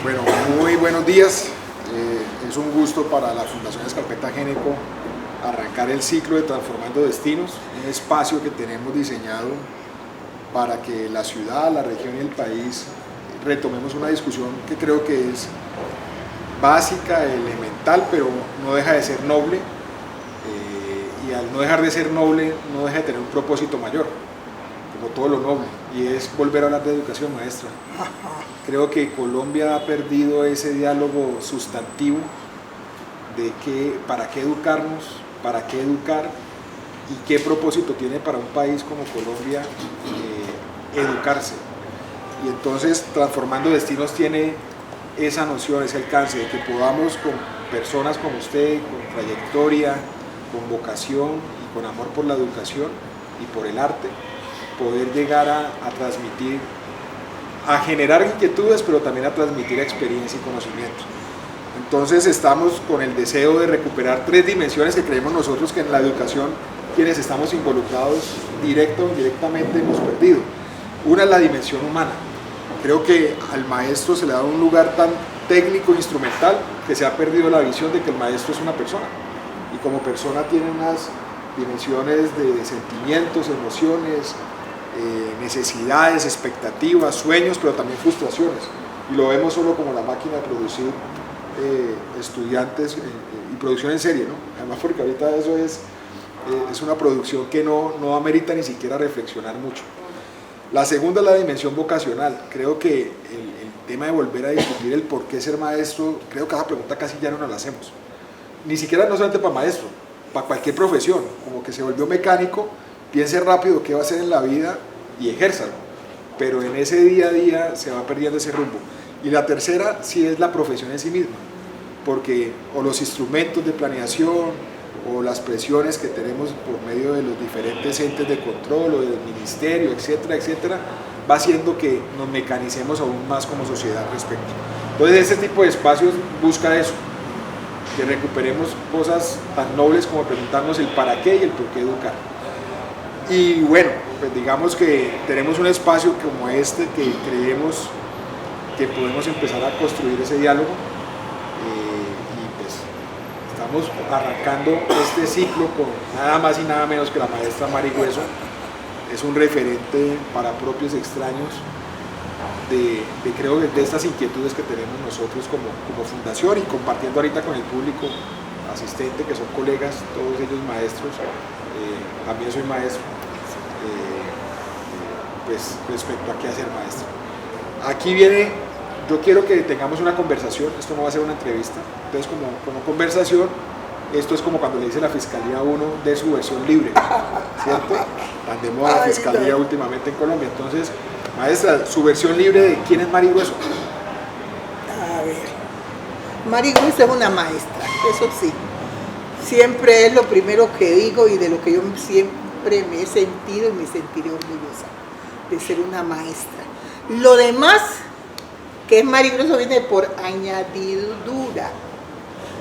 Bueno, muy buenos días. Es un gusto para la Fundación Escarpeta Géneco arrancar el ciclo de Transformando Destinos, un espacio que tenemos diseñado para que la ciudad, la región y el país retomemos una discusión que creo que es básica, elemental, pero no deja de ser noble, y al no dejar de ser noble, no deja de tener un propósito mayor, como todo lo noble, y es volver a hablar de educación, maestra. Creo que Colombia ha perdido ese diálogo sustantivo de para qué educarnos, para qué educar y qué propósito tiene para un país como Colombia educarse. Y entonces Transformando Destinos tiene esa noción, ese alcance de que podamos con personas como usted, con trayectoria, con vocación y con amor por la educación y por el arte, poder llegar a transmitir, a generar inquietudes, pero también a transmitir experiencia y conocimiento. Entonces estamos con el deseo de recuperar 3 dimensiones que creemos nosotros que en la educación, quienes estamos involucrados directo o indirectamente, hemos perdido. Una es la dimensión humana. Creo que al maestro se le da un lugar tan técnico e instrumental que se ha perdido la visión de que el maestro es una persona, y como persona tiene unas dimensiones de sentimientos, emociones, necesidades, expectativas, sueños, pero también frustraciones, y lo vemos solo como la máquina de producir estudiantes y producción en serie, ¿no? Además porque ahorita eso es una producción que no amerita ni siquiera reflexionar mucho. La segunda es la dimensión vocacional. Creo que el tema de volver a discutir el por qué ser maestro, creo que esa pregunta casi ya no nos la hacemos, ni siquiera no solamente para maestro, para cualquier profesión, como que se volvió mecánico, piense rápido qué va a hacer en la vida y ejérzalo, pero en ese día a día se va perdiendo ese rumbo. Y la tercera sí es la profesión en sí misma, porque o los instrumentos de planeación o las presiones que tenemos por medio de los diferentes entes de control o del ministerio, etcétera, etcétera, va haciendo que nos mecanicemos aún más como sociedad al respecto. Entonces este tipo de espacios busca eso, que recuperemos cosas tan nobles como preguntarnos el para qué y el por qué educar. Y bueno, pues digamos que tenemos un espacio como este que creemos que podemos empezar a construir ese diálogo, y pues estamos arrancando este ciclo con nada más y nada menos que la maestra Mari Hueso. Es un referente para propios y extraños creo que de estas inquietudes que tenemos nosotros como fundación, y compartiendo ahorita con el público asistente, que son colegas, todos ellos maestros, también soy maestro, pues respecto a qué hacer maestro. Aquí viene, yo quiero que tengamos una conversación, esto no va a ser una entrevista, entonces como conversación, esto es como cuando le dice la Fiscalía a uno de su versión libre, ¿cierto? Tan de moda la Fiscalía últimamente en Colombia. Entonces, maestra, su versión libre de quién es Mari Hueso. A ver, Mari Hueso es una maestra, eso sí. Siempre es lo primero que digo y de lo que yo siempre me he sentido y me sentiré orgullosa de ser una maestra. Lo demás, que es Mari Hueso, viene por añadidura.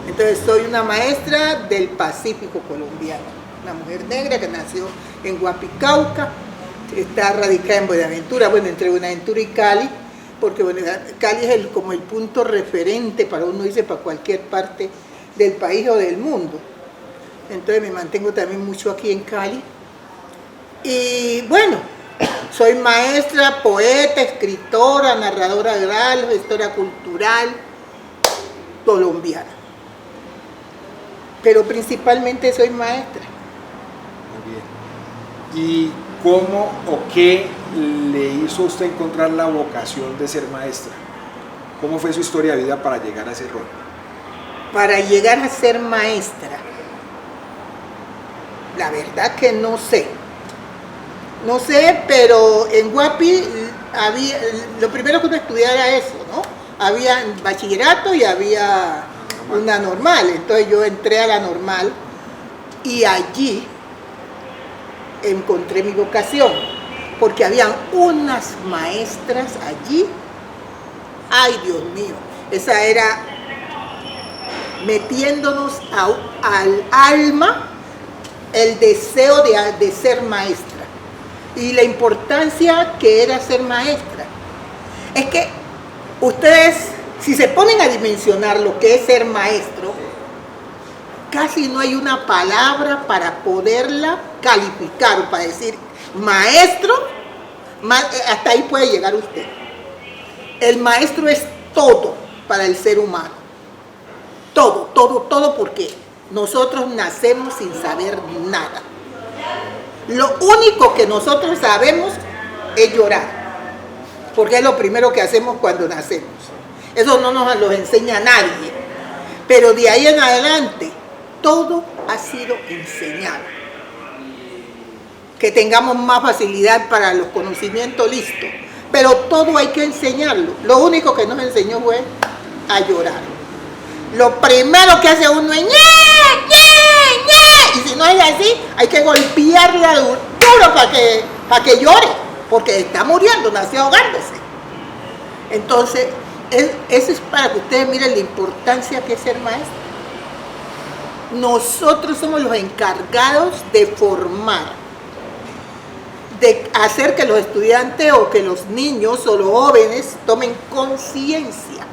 Entonces soy una maestra del Pacífico colombiano, una mujer negra que nació en Guapicauca, está radicada en Buenaventura, bueno, entre Buenaventura y Cali, porque bueno, Cali es como el punto referente para uno irse para cualquier parte del país o del mundo. Entonces me mantengo también mucho aquí en Cali. Y bueno, soy maestra, poeta, escritora, narradora oral, gestora cultural colombiana. Pero principalmente soy maestra. Muy bien. ¿Y cómo o qué le hizo a usted encontrar la vocación de ser maestra? ¿Cómo fue su historia de vida para llegar a ese rol? Para llegar a ser maestra, la verdad que no sé. No sé, pero en Guapi había, lo primero que uno estudiaba era eso, ¿no? Había bachillerato y había una normal. Entonces yo entré a la normal y allí encontré mi vocación, porque habían unas maestras allí, ay Dios mío, esa era metiéndonos al alma el deseo de ser maestra y la importancia que era ser maestra. Es que ustedes Si se ponen a dimensionar lo que es ser maestro, casi no hay una palabra para poderla calificar o para decir maestro, hasta ahí puede llegar usted. El maestro es todo para el ser humano. Todo, todo, todo, porque nosotros nacemos sin saber nada. Lo único que nosotros sabemos es llorar, porque es lo primero que hacemos cuando nacemos. Eso no nos lo enseña nadie, pero de ahí en adelante todo ha sido enseñado. Que tengamos más facilidad para los conocimientos, listo, pero todo hay que enseñarlo. Lo único que nos enseñó fue a llorar. Lo primero que hace uno es ¡ñe, ñe, ñe! Y si no es así, hay que golpearla duro para que llore, porque está muriendo, nació ahogándose. Entonces, eso es para que ustedes miren la importancia que es ser maestro. Nosotros somos los encargados de formar, de hacer que los estudiantes o que los niños o los jóvenes tomen conciencia.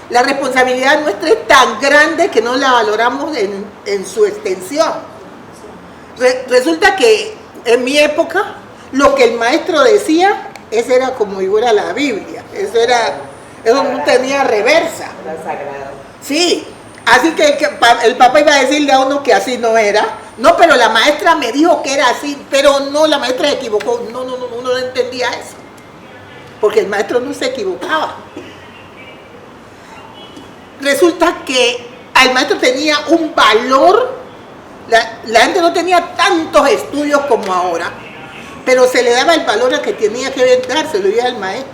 La responsabilidad nuestra es tan grande que no la valoramos en su extensión. Resulta que en mi época lo que el maestro decía, eso era como si fuera la Biblia, eso no tenía reversa. Era sagrado. Sí, así que el papá iba a decirle a uno que así no era. No, pero la maestra me dijo que era así, pero no, la maestra se equivocó. No, uno no entendía eso, porque el maestro no se equivocaba. Resulta que al maestro tenía un valor, la gente no tenía tantos estudios como ahora, pero se le daba el valor al que tenía que dárselo y al maestro.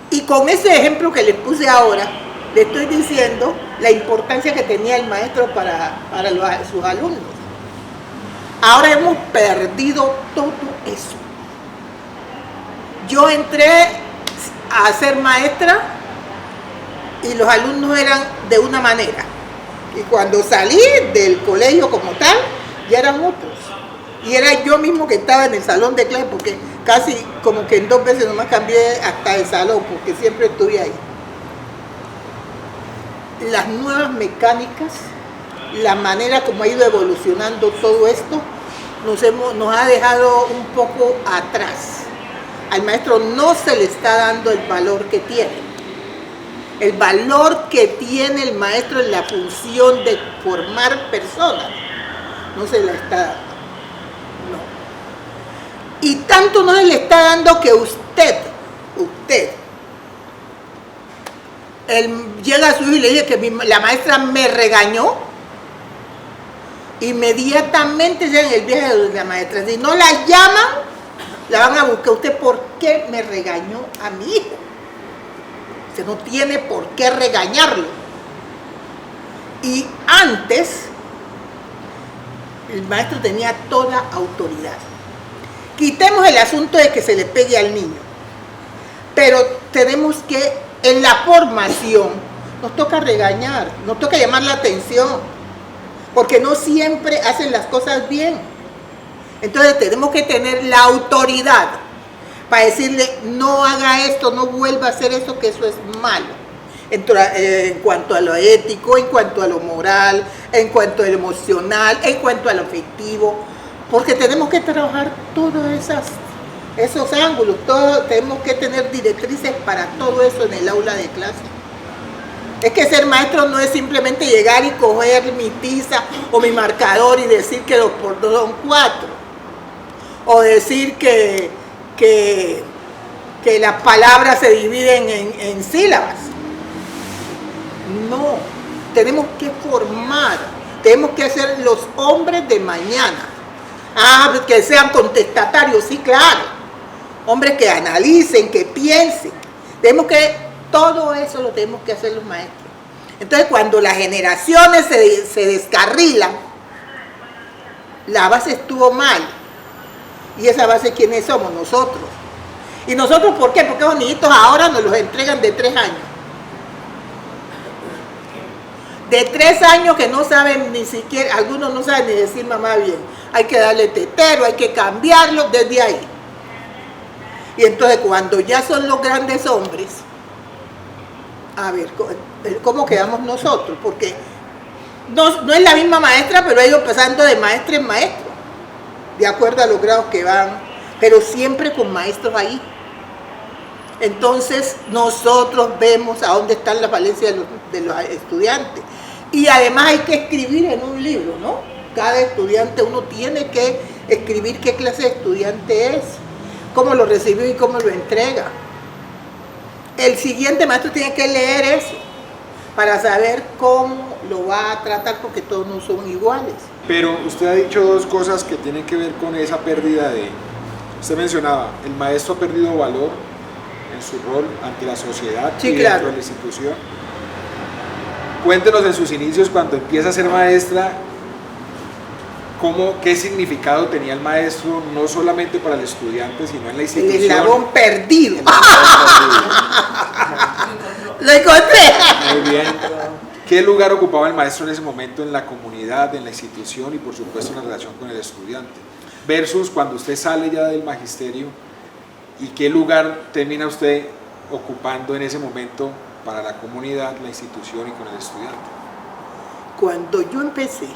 Y con ese ejemplo que les puse ahora, le estoy diciendo la importancia que tenía el maestro para sus alumnos. Ahora hemos perdido todo eso. Yo entré a ser maestra y los alumnos eran de una manera. Y cuando salí del colegio como tal, ya eran otros. Y era yo mismo que estaba en el salón de clase, porque casi como que en 2 veces nomás cambié hasta de salón, porque siempre estuve ahí. Las nuevas mecánicas, la manera como ha ido evolucionando todo esto, nos ha dejado un poco atrás. Al maestro no se le está dando el valor que tiene. El valor que tiene el maestro en la función de formar personas, no se la está dando. No. Y tanto no se le está dando que usted, llega a su hijo y le dice que la maestra me regañó, inmediatamente llega en el viaje de la maestra. Si no la llaman, la van a buscar. ¿Usted por qué me regañó a mi hijo? Usted no tiene por qué regañarlo. Y antes, el maestro tenía toda autoridad. Quitemos el asunto de que se le pegue al niño, pero tenemos que, en la formación, nos toca regañar, nos toca llamar la atención, porque no siempre hacen las cosas bien. Entonces tenemos que tener la autoridad para decirle, no haga esto, no vuelva a hacer eso, que eso es malo. En cuanto a lo ético, en cuanto a lo moral, en cuanto a lo emocional, en cuanto a lo afectivo, porque tenemos que trabajar todos esos ángulos, tenemos que tener directrices para todo eso en el aula de clase. Es que ser maestro no es simplemente llegar y coger mi tiza o mi marcador y decir que 2 por 2 son 4, o decir que las palabras se dividen en sílabas. No, tenemos que formar, tenemos que ser los hombres de mañana. Que sean contestatarios, sí, claro. Hombres que analicen, que piensen. Todo eso lo tenemos que hacer los maestros. Entonces, cuando las generaciones se descarrilan, la base estuvo mal. Y esa base, ¿quiénes somos? Nosotros. ¿Y nosotros por qué? Porque los niñitos ahora nos los entregan de 3 años. De 3 años que no saben ni siquiera, algunos no saben ni decir mamá bien. Hay que darle tetero, hay que cambiarlo desde ahí. Y entonces cuando ya son los grandes hombres, a ver, ¿cómo quedamos nosotros? Porque no es la misma maestra, pero ha ido pasando de maestra en maestro, de acuerdo a los grados que van, pero siempre con maestros ahí. Entonces nosotros vemos a dónde están las falencias de los estudiantes. Y además hay que escribir en un libro, ¿no? Cada estudiante, uno tiene que escribir qué clase de estudiante es, cómo lo recibió y cómo lo entrega. El siguiente maestro tiene que leer eso para saber cómo lo va a tratar, porque todos no son iguales. Pero usted ha dicho dos cosas que tienen que ver con esa pérdida de... Usted mencionaba, el maestro ha perdido valor en su rol ante la sociedad Sí, y claro, dentro de la institución. Cuéntenos en sus inicios, cuando empieza a ser maestra, ¿qué significado tenía el maestro, no solamente para el estudiante, sino en la institución? El eslabón perdido. Lo encontré. Muy bien. ¿Qué lugar ocupaba el maestro en ese momento en la comunidad, en la institución y por supuesto en la relación con el estudiante? Versus cuando usted sale ya del magisterio, ¿y qué lugar termina usted ocupando en ese momento para la comunidad, la institución y con el estudiante? Cuando yo empecé,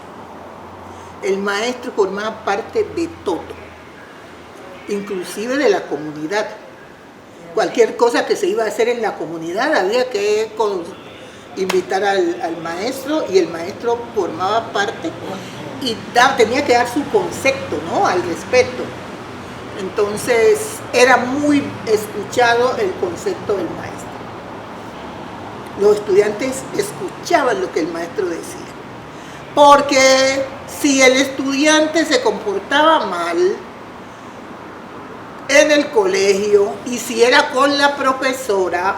el maestro formaba parte de todo, inclusive de la comunidad. Cualquier cosa que se iba a hacer en la comunidad había que invitar al maestro, y el maestro formaba parte y tenía que dar su concepto, ¿no?, al respecto. Entonces era muy escuchado el concepto del maestro. Los estudiantes escuchaban lo que el maestro decía, porque si el estudiante se comportaba mal en el colegio y si era con la profesora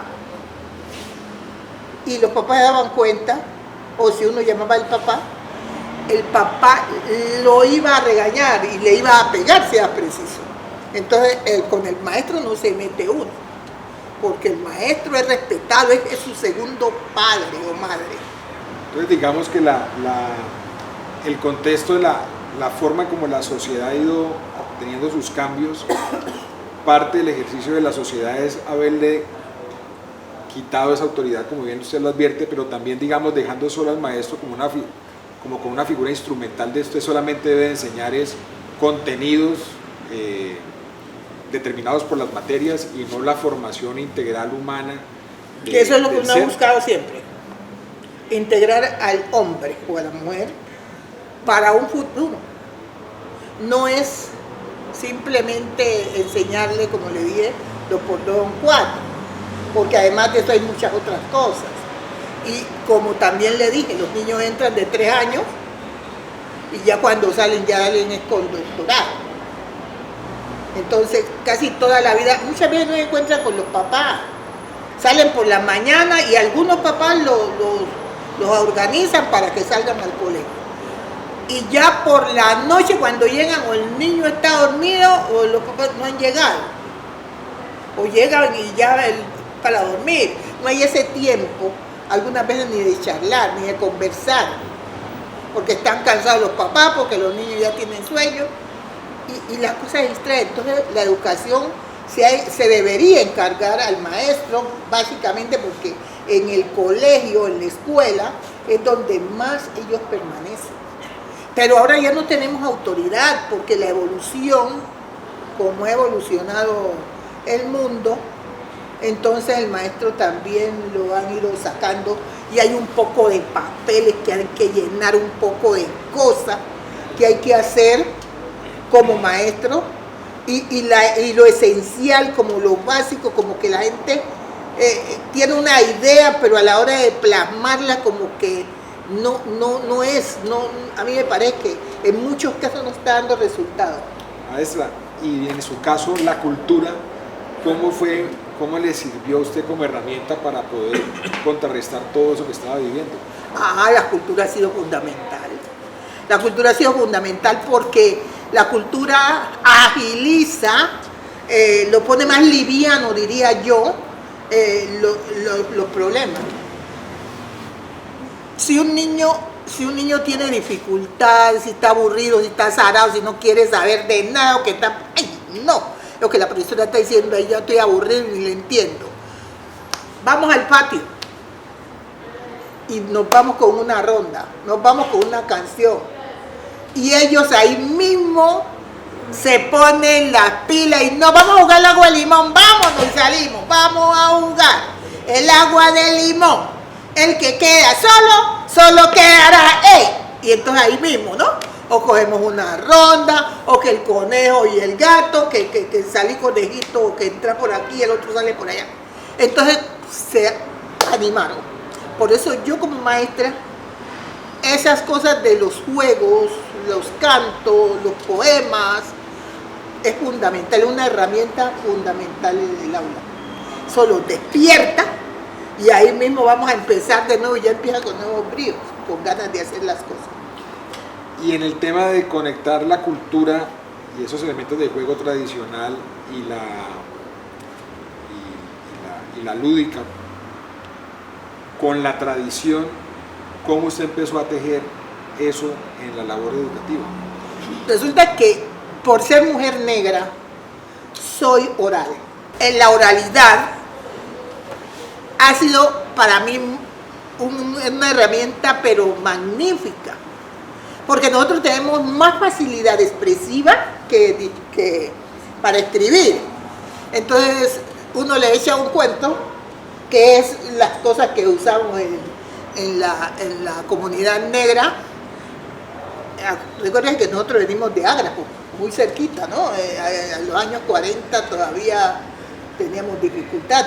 y los papás se daban cuenta, o si uno llamaba al papá, el papá lo iba a regañar y le iba a pegar si era preciso. Entonces con el maestro no se mete uno, porque el maestro es respetado, es su segundo padre o madre. Entonces digamos que el contexto de la forma como la sociedad ha ido teniendo sus cambios, parte del ejercicio de la sociedad es haberle quitado esa autoridad, como bien usted lo advierte, pero también, digamos, dejando solo al maestro como con una figura instrumental de usted solamente debe enseñar contenidos determinados por las materias y no la formación integral humana. Que eso es lo que uno ha buscado siempre, integrar al hombre o a la mujer para un futuro. No es simplemente enseñarle, como le dije, lo por 2 en 4, porque además de eso hay muchas otras cosas. Y como también le dije, los niños entran de 3 años y ya cuando salen ya alguien es con doctorado. Entonces casi toda la vida, muchas veces no se encuentran con los papás. Salen por la mañana y algunos papás los organizan para que salgan al colegio. Y ya por la noche cuando llegan, o el niño está dormido o los papás no han llegado. O llegan y ya para dormir. No hay ese tiempo, algunas veces ni de charlar, ni de conversar. Porque están cansados los papás, porque los niños ya tienen sueño. Y las cosas se distraen. Entonces la educación se debería encargar al maestro, básicamente porque en el colegio, en la escuela, es donde más ellos permanecen. Pero ahora ya no tenemos autoridad, porque la evolución, como ha evolucionado el mundo, entonces el maestro también lo han ido sacando y hay un poco de papeles que hay que llenar, un poco de cosas que hay que hacer como maestro, y lo esencial, como lo básico, como que la gente tiene una idea, pero a la hora de plasmarla como que no es, a mí me parece que en muchos casos no está dando resultados. Maestra, y en su caso la cultura, ¿cómo le sirvió a usted como herramienta para poder contrarrestar todo eso que estaba viviendo? La cultura ha sido fundamental. La cultura ha sido fundamental porque la cultura agiliza, lo pone más liviano, diría yo, los problemas. Si un niño tiene dificultades, si está aburrido, si está azarado, si no quiere saber de nada, o que está... ¡Ay, no! lo que la profesora está diciendo, ahí yo estoy aburrido y le entiendo. Vamos al patio y nos vamos con una ronda, nos vamos con una canción y ellos ahí mismo se ponen las pilas y no, vamos a jugar el agua de limón, vámonos y salimos, vamos a jugar el agua de limón, el que queda solo quedará él. Y entonces ahí mismo, ¿no? O cogemos una ronda, o que el conejo y el gato, que sale conejito, o que entra por aquí y el otro sale por allá. Entonces se animaron. Por eso yo como maestra, esas cosas de los juegos, los cantos, los poemas, es fundamental, es una herramienta fundamental en el aula. Solo despierta y ahí mismo vamos a empezar de nuevo, ya empieza con nuevos bríos, con ganas de hacer las cosas. Y en el tema de conectar la cultura y esos elementos de juego tradicional y la lúdica con la tradición, ¿cómo usted empezó a tejer eso en la labor educativa? Resulta que por ser mujer negra soy oral. En la oralidad ha sido para mí una herramienta pero magnífica, porque nosotros tenemos más facilidad expresiva que para escribir. Entonces uno le echa un cuento, que es las cosas que usamos en la comunidad negra. Recuerden que nosotros venimos de Ágrafo, muy cerquita, ¿no? En los años 40 todavía tenían dificultad,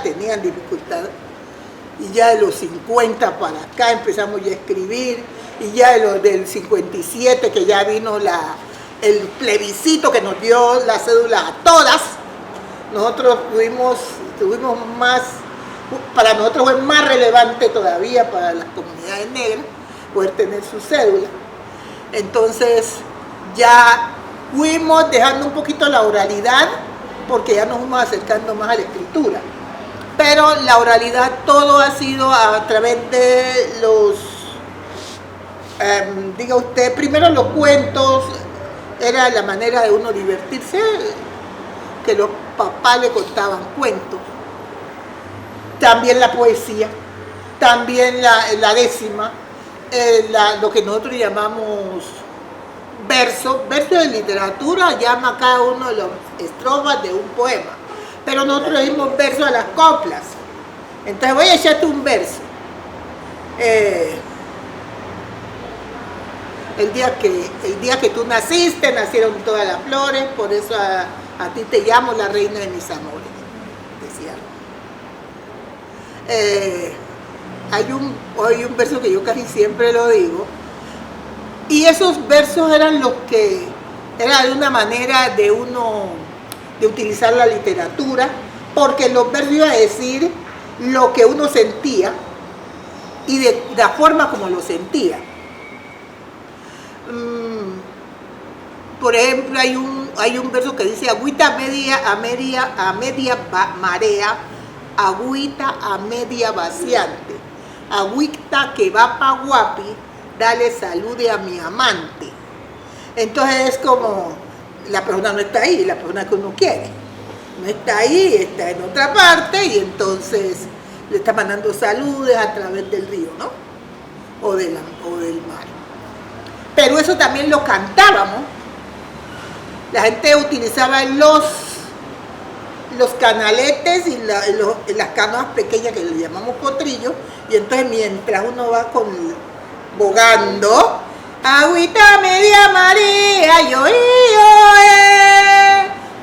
y ya de los 50 para acá empezamos ya a escribir, y ya de los del 57 que ya vino el plebiscito que nos dio la cédula a todas, nosotros tuvimos más, para nosotros fue más relevante todavía para las comunidades negras poder tener su cédula. Entonces ya fuimos dejando un poquito la oralidad porque ya nos fuimos acercando más a la escritura. Pero la oralidad todo ha sido a través de los, diga usted, primero los cuentos, era la manera de uno divertirse, que los papás le contaban cuentos. También la poesía, también la décima, lo que nosotros llamamos verso de literatura, llama cada uno de las estrofas de un poema, pero nosotros le dimos verso a las coplas. Entonces voy a echarte un verso. El día que tú naciste, nacieron todas las flores, por eso a ti te llamo la reina de mis amores, decía. Hay un verso que yo casi siempre lo digo, y esos versos eran los que era de una manera de uno de utilizar la literatura, porque los versos iban a decir lo que uno sentía y de la forma como lo sentía. Por ejemplo, hay un verso que dice: agüita a media marea, agüita a media vaciante, agüita que va pa' guapi, dale salude a mi amante. Entonces es como, la persona no está ahí, la persona que uno quiere no está ahí, está en otra parte, y entonces le está mandando saludes a través del río, ¿no? O del mar. Pero eso también lo cantábamos. La gente utilizaba los canaletes y las canoas pequeñas que le llamamos potrillos, y entonces mientras uno va bogando, agüita media marea, yo,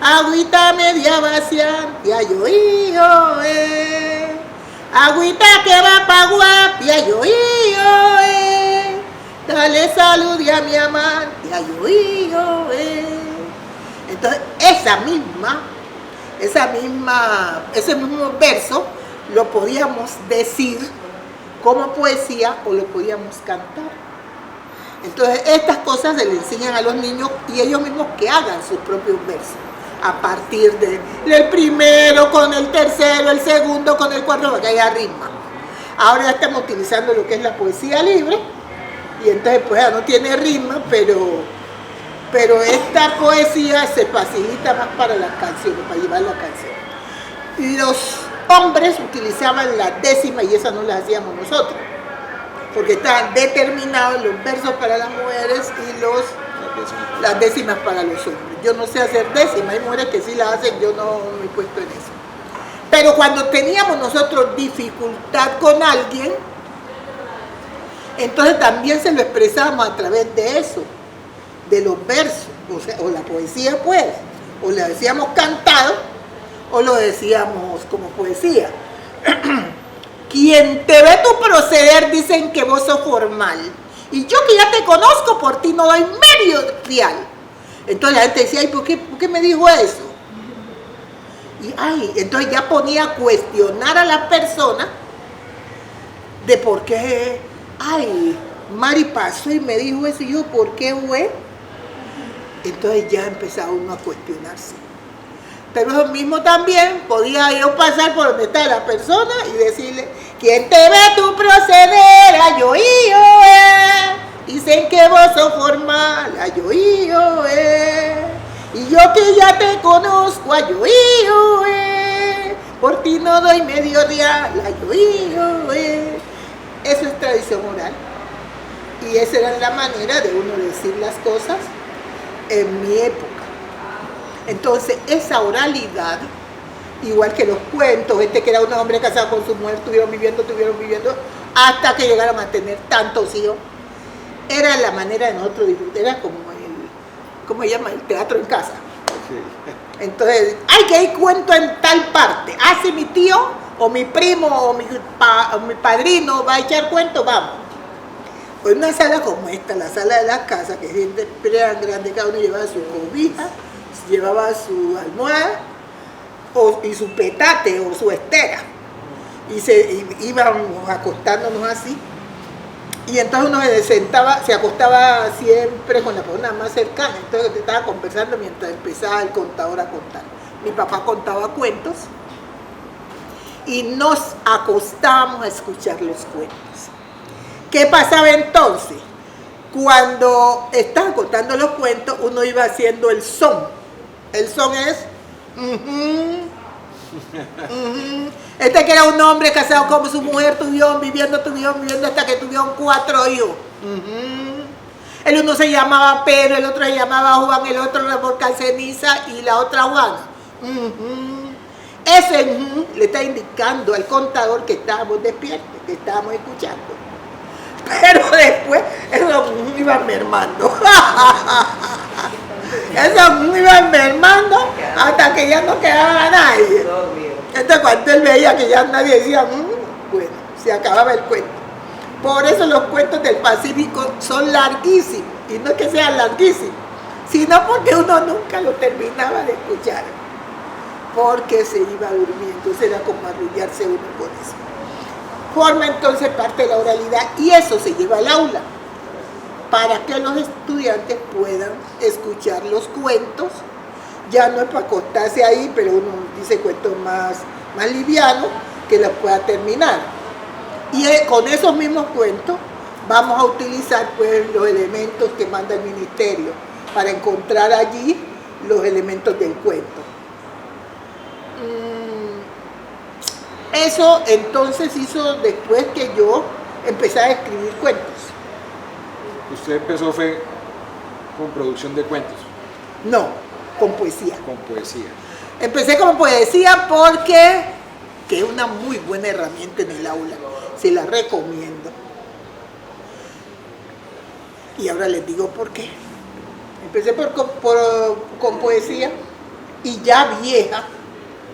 agüita media vaciante, yo, agüita que va pa' guapia, yo, dale salud a mi amante, yo, Entonces ese mismo verso lo podíamos decir como poesía o lo podíamos cantar. Entonces estas cosas se le enseñan a los niños y ellos mismos que hagan sus propios versos a partir del primero con el tercero, el segundo con el cuarto, porque haya ritmo. Ahora ya estamos utilizando lo que es la poesía libre, y entonces pues ya no tiene ritmo, pero Pero esta poesía se facilita más para las canciones, para llevar la canción. Los hombres utilizaban la décima y esa no la hacíamos nosotros, porque estaban determinados los versos para las mujeres y las décimas para los hombres. Yo no sé hacer décimas, hay mujeres que sí las hacen, yo no me he puesto en eso. Pero cuando teníamos nosotros dificultad con alguien, entonces también se lo expresábamos a través de eso, de los versos, o la poesía pues, o la decíamos cantado, o lo decíamos como poesía. Quien te ve tu proceder dicen que vos sos formal, y yo que ya te conozco por ti no doy medio real. Entonces la gente decía, ay, ¿por qué me dijo eso? Y ay, entonces ya ponía a cuestionar a la persona de por qué, ay, Mari pasó y me dijo eso, y yo, ¿por qué fue? Entonces ya empezaba uno a cuestionarse. Pero eso mismo también podía yo pasar por donde está la persona y decirle, ¿quién te ve tu proceder? Ay, yo, dicen que vos sos formal, ay, yo, y yo que ya te conozco, ay, yo, por ti no doy medio real, ay, yo, Eso es tradición oral. Y esa era la manera de uno decir las cosas en mi época. Entonces, esa oralidad, igual que los cuentos, que era un hombre casado con su mujer, estuvieron viviendo, hasta que llegaron a tener tantos hijos, era la manera de nosotros disfrutar, era como ¿cómo se llama? El teatro en casa. Sí. Entonces, ay, que hay cuento en tal parte, si mi tío, o mi primo, o mi padrino va a echar cuento, vamos. Pues una sala como esta, la sala de la casa, que es gente grande, cada uno llevaba su cobija, llevaba su almohada y su petate o su estera, y íbamos acostándonos así, y entonces uno se acostaba siempre con la persona más cercana, entonces estaba conversando mientras empezaba el contador a contar. Mi papá contaba cuentos y nos acostábamos a escuchar los cuentos. ¿Qué pasaba entonces? Cuando estaban contando los cuentos, uno iba haciendo el son. El son es... que era un hombre casado con su mujer, tuvieron viviendo hasta que tuvieron 4 hijos. El uno se llamaba Pedro, el otro se llamaba Juan, el otro Revolcán Ceniza y la otra Juana. Ese le está indicando al contador que estábamos despiertos, que estábamos escuchando. Pero después eso iba mermando. Eso iba mermando hasta que ya no quedaba nadie. Entonces cuando él veía que ya nadie decía, bueno, se acababa el cuento. Por eso los cuentos del Pacífico son larguísimos. Y no es que sean larguísimos, sino porque uno nunca lo terminaba de escuchar. Porque se iba durmiendo. Entonces era como arrullarse uno con eso. Forma entonces parte de la oralidad y eso se lleva al aula para que los estudiantes puedan escuchar los cuentos. Ya no es para acostarse ahí, pero uno dice cuentos más livianos que los pueda terminar. Y con esos mismos cuentos vamos a utilizar pues los elementos que manda el ministerio para encontrar allí los elementos del cuento. Eso entonces hizo después que yo empecé a escribir cuentos. ¿Usted empezó con producción de cuentos? No, con poesía. Con poesía. Empecé con poesía porque que es una muy buena herramienta en el aula. Se la recomiendo. Y ahora les digo por qué. Empecé con poesía y ya vieja,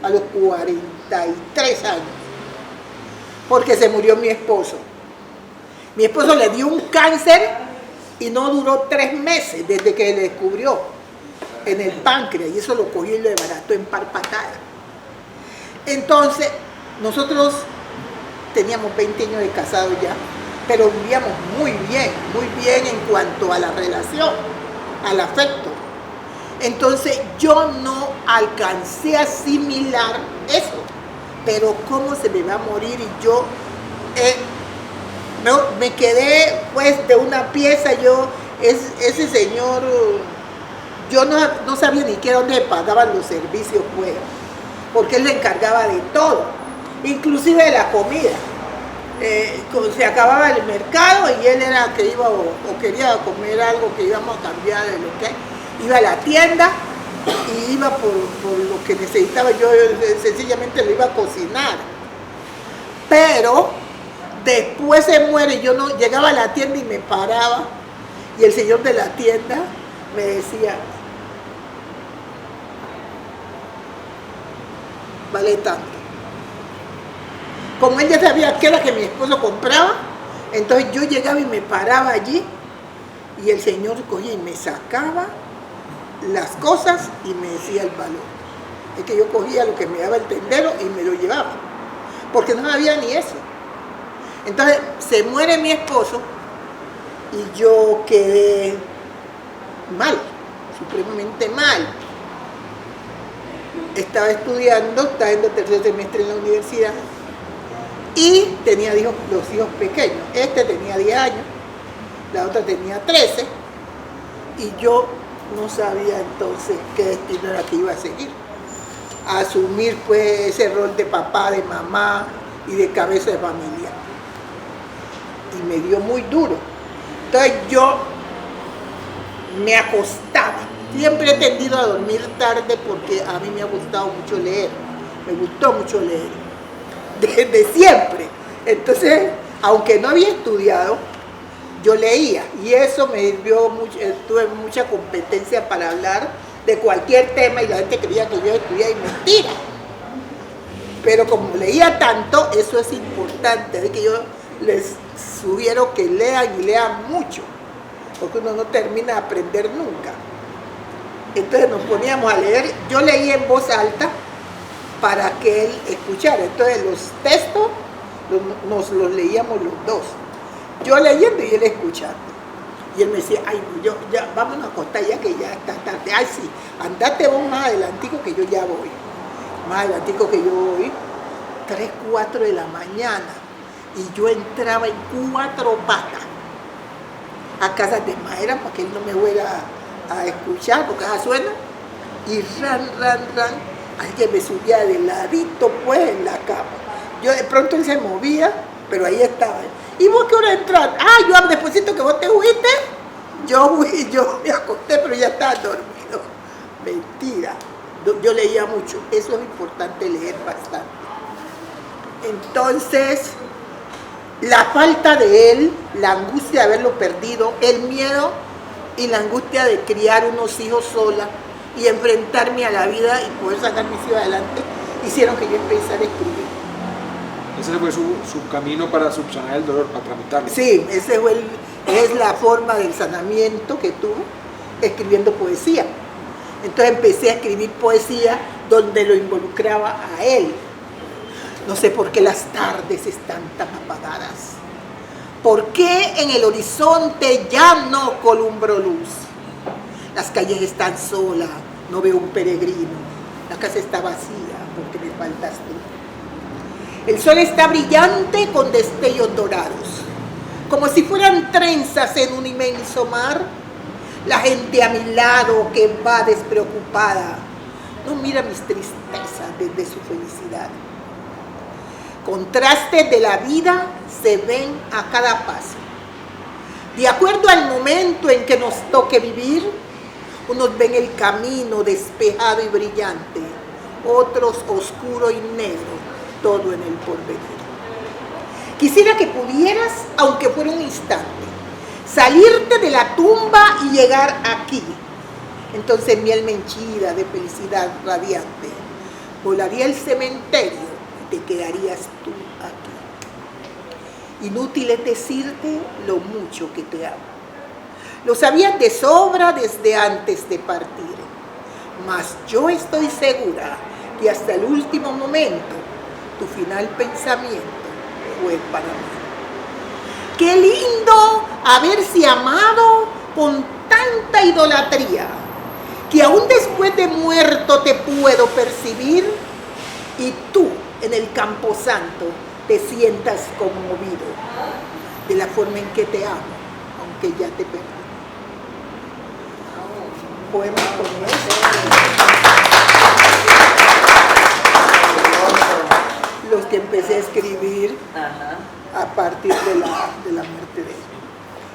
a los 43 años, porque se murió mi esposo. Mi esposo le dio un cáncer y no duró 3 meses desde que le descubrió en el páncreas, y eso lo cogió y lo desbarató en parpatada. Entonces, nosotros teníamos 20 años de casados ya, pero vivíamos muy bien en cuanto a la relación, al afecto. Entonces yo no alcancé a asimilar eso, pero cómo se me va a morir, y yo me quedé pues de una pieza. Ese señor Yo no sabía ni siquiera dónde pagaban los servicios, pues, porque él le encargaba de todo, inclusive de la comida. Se acababa el mercado y él era que iba o quería comer algo que íbamos a cambiar de lo que iba a la tienda y iba por lo que necesitaba. Yo sencillamente lo iba a cocinar, pero después se muere. Yo no llegaba a la tienda y me paraba y el señor de la tienda me decía: vale tanto. Como él ya sabía qué era que mi esposo compraba, entonces yo llegaba y me paraba allí y el señor cogía y me sacaba las cosas y me decía el valor. Es que yo cogía lo que me daba el tendero y me lo llevaba, porque no había ni eso. Entonces se muere mi esposo y yo quedé mal, supremamente mal. Estaba estudiando, estaba en el tercer semestre en la universidad y tenía los hijos pequeños. Este tenía 10 años, la otra tenía 13 y yo no sabía entonces qué destino era que iba a seguir. A asumir pues ese rol de papá, de mamá y de cabeza de familia. Y me dio muy duro. Entonces yo me acostaba. Siempre he tendido a dormir tarde porque a mí me ha gustado mucho leer. Me gustó mucho leer. Desde siempre. Entonces, aunque no había estudiado, yo leía. Y eso me dio mucho, tuve mucha competencia para hablar de cualquier tema y la gente creía que yo estudiaba y mentira. Pero como leía tanto, eso es importante. Es que yo les sugiero que lean y lean mucho. Porque uno no termina de aprender nunca. Entonces nos poníamos a leer, yo leía en voz alta para que él escuchara. Entonces los textos nos los leíamos los dos. Yo leyendo y él escuchando. Y él me decía: ay, yo, ya, vámonos a acostar ya que ya está tarde. Ay, sí, andate vos más adelantico que yo ya voy. Más adelantico que yo voy. 3, 4 de la mañana. Y yo entraba en 4 patas a casas de madera para que él no me fuera a escuchar, porque suena, y ran, alguien me subía de ladito pues en la cama. Yo de pronto él se movía, pero ahí estaba. ¿Y vos qué hora entrar? Ah, yo despuésito que vos te fuiste, yo me acosté, pero ya estaba dormido. Mentira. Yo leía mucho, eso es importante, leer bastante. Entonces, la falta de él, la angustia de haberlo perdido, el miedo y la angustia de criar unos hijos sola y enfrentarme a la vida y poder sacar mis hijos adelante, hicieron que yo empezara a escribir. Ese fue su camino para subsanar el dolor, para tramitarlo. Sí, ese fue es la forma del sanamiento que tuve, escribiendo poesía. Entonces empecé a escribir poesía donde lo involucraba a él. No sé por qué las tardes están tan apagadas. ¿Por qué en el horizonte ya no columbro luz? Las calles están solas, no veo un peregrino. La casa está vacía porque me faltas tú. El sol está brillante con destellos dorados, como si fueran trenzas en un inmenso mar. La gente a mi lado que va despreocupada no mira mis tristezas desde su felicidad. Contrastes de la vida se ven a cada paso. De acuerdo al momento en que nos toque vivir, unos ven el camino despejado y brillante, otros oscuro y negro, todo en el porvenir. Quisiera que pudieras, aunque fuera un instante, salirte de la tumba y llegar aquí. Entonces mi alma henchida de felicidad radiante volaría el cementerio y te quedarías tú aquí. Inútil es decirte lo mucho que te amo. Lo sabías de sobra desde antes de partir, mas yo estoy segura que hasta el último momento tu final pensamiento fue para mí. Qué lindo haberse amado con tanta idolatría, que aún después de muerto te puedo percibir y tú en el camposanto te sientas conmovido de la forma en que te amo, aunque ya te perdí. poemas como ese. Los que empecé a escribir a partir de la muerte de él.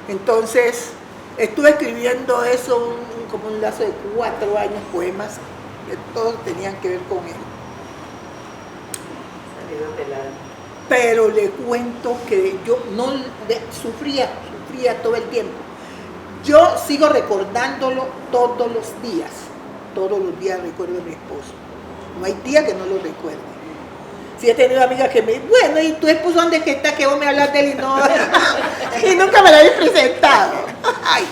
Entonces, estuve escribiendo eso como un lazo de 4 años, poemas que todos tenían que ver con él. Pero le cuento que yo no sufría todo el tiempo. Yo sigo recordándolo todos los días recuerdo a mi esposo. No hay día que no lo recuerde. Si he tenido amigas que me dicen, bueno, ¿y tu esposo dónde es que está? Que vos me hablas de él y no, y nunca me lo habéis presentado. Ay,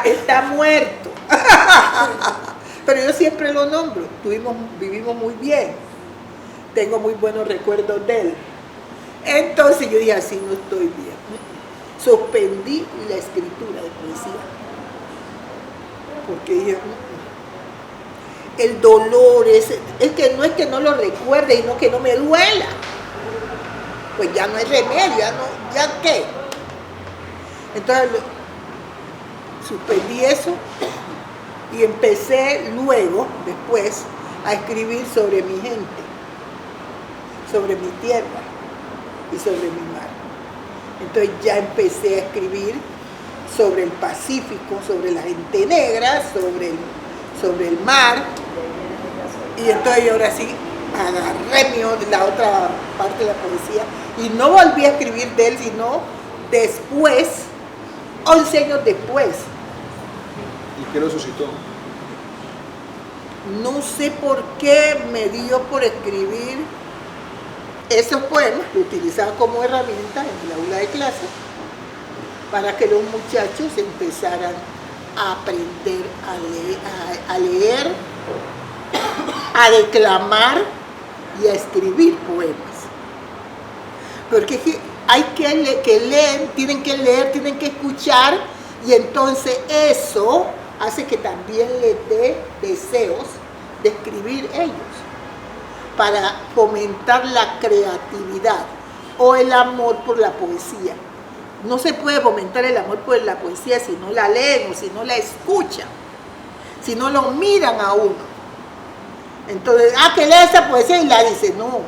está muerto. Pero yo siempre lo nombro. Vivimos muy bien. Tengo muy buenos recuerdos de él. Entonces yo dije, así no estoy bien. Suspendí la escritura de poesía. Porque dije, el dolor es que no lo recuerde, sino que no me duela. Pues ya no hay remedio, ya qué. Entonces suspendí eso y empecé después, a escribir sobre mi gente, sobre mi tierra y sobre mi mar. Entonces ya empecé a escribir sobre el Pacífico, sobre la gente negra, sobre el mar. Y entonces ahora sí agarré la otra parte de la poesía y no volví a escribir de él, sino después, 11 años después. ¿Y qué lo suscitó? No sé por qué me dio por escribir esos poemas, que utilizaba como herramienta en el aula de clase, para que los muchachos empezaran a aprender a leer, a declamar y a escribir poemas. Porque es que hay que leer, tienen que escuchar, y entonces eso hace que también les dé deseos de escribir ellos, para fomentar la creatividad o el amor por la poesía. No se puede fomentar el amor por la poesía si no la leen o si no la escuchan, si no lo miran a uno. Entonces, que lee esa poesía y la dice, no,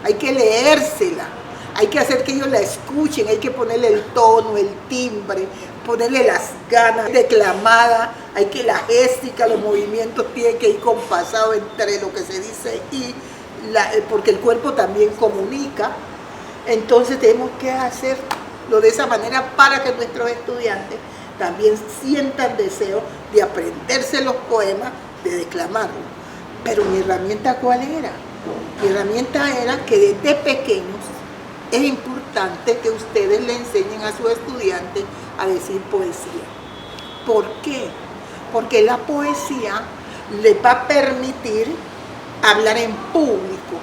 hay que leérsela, hay que hacer que ellos la escuchen, hay que ponerle el tono, el timbre, ponerle las ganas declamada, hay que la géstica, los movimientos tienen que ir compasados entre lo que se dice y porque el cuerpo también comunica. Entonces tenemos que hacerlo de esa manera para que nuestros estudiantes también sientan deseo de aprenderse los poemas, de declamarlos. Pero mi herramienta, ¿cuál era? Mi herramienta era que desde pequeños es importante que ustedes le enseñen a sus estudiantes a decir poesía. ¿Por qué? Porque la poesía les va a permitir hablar en público.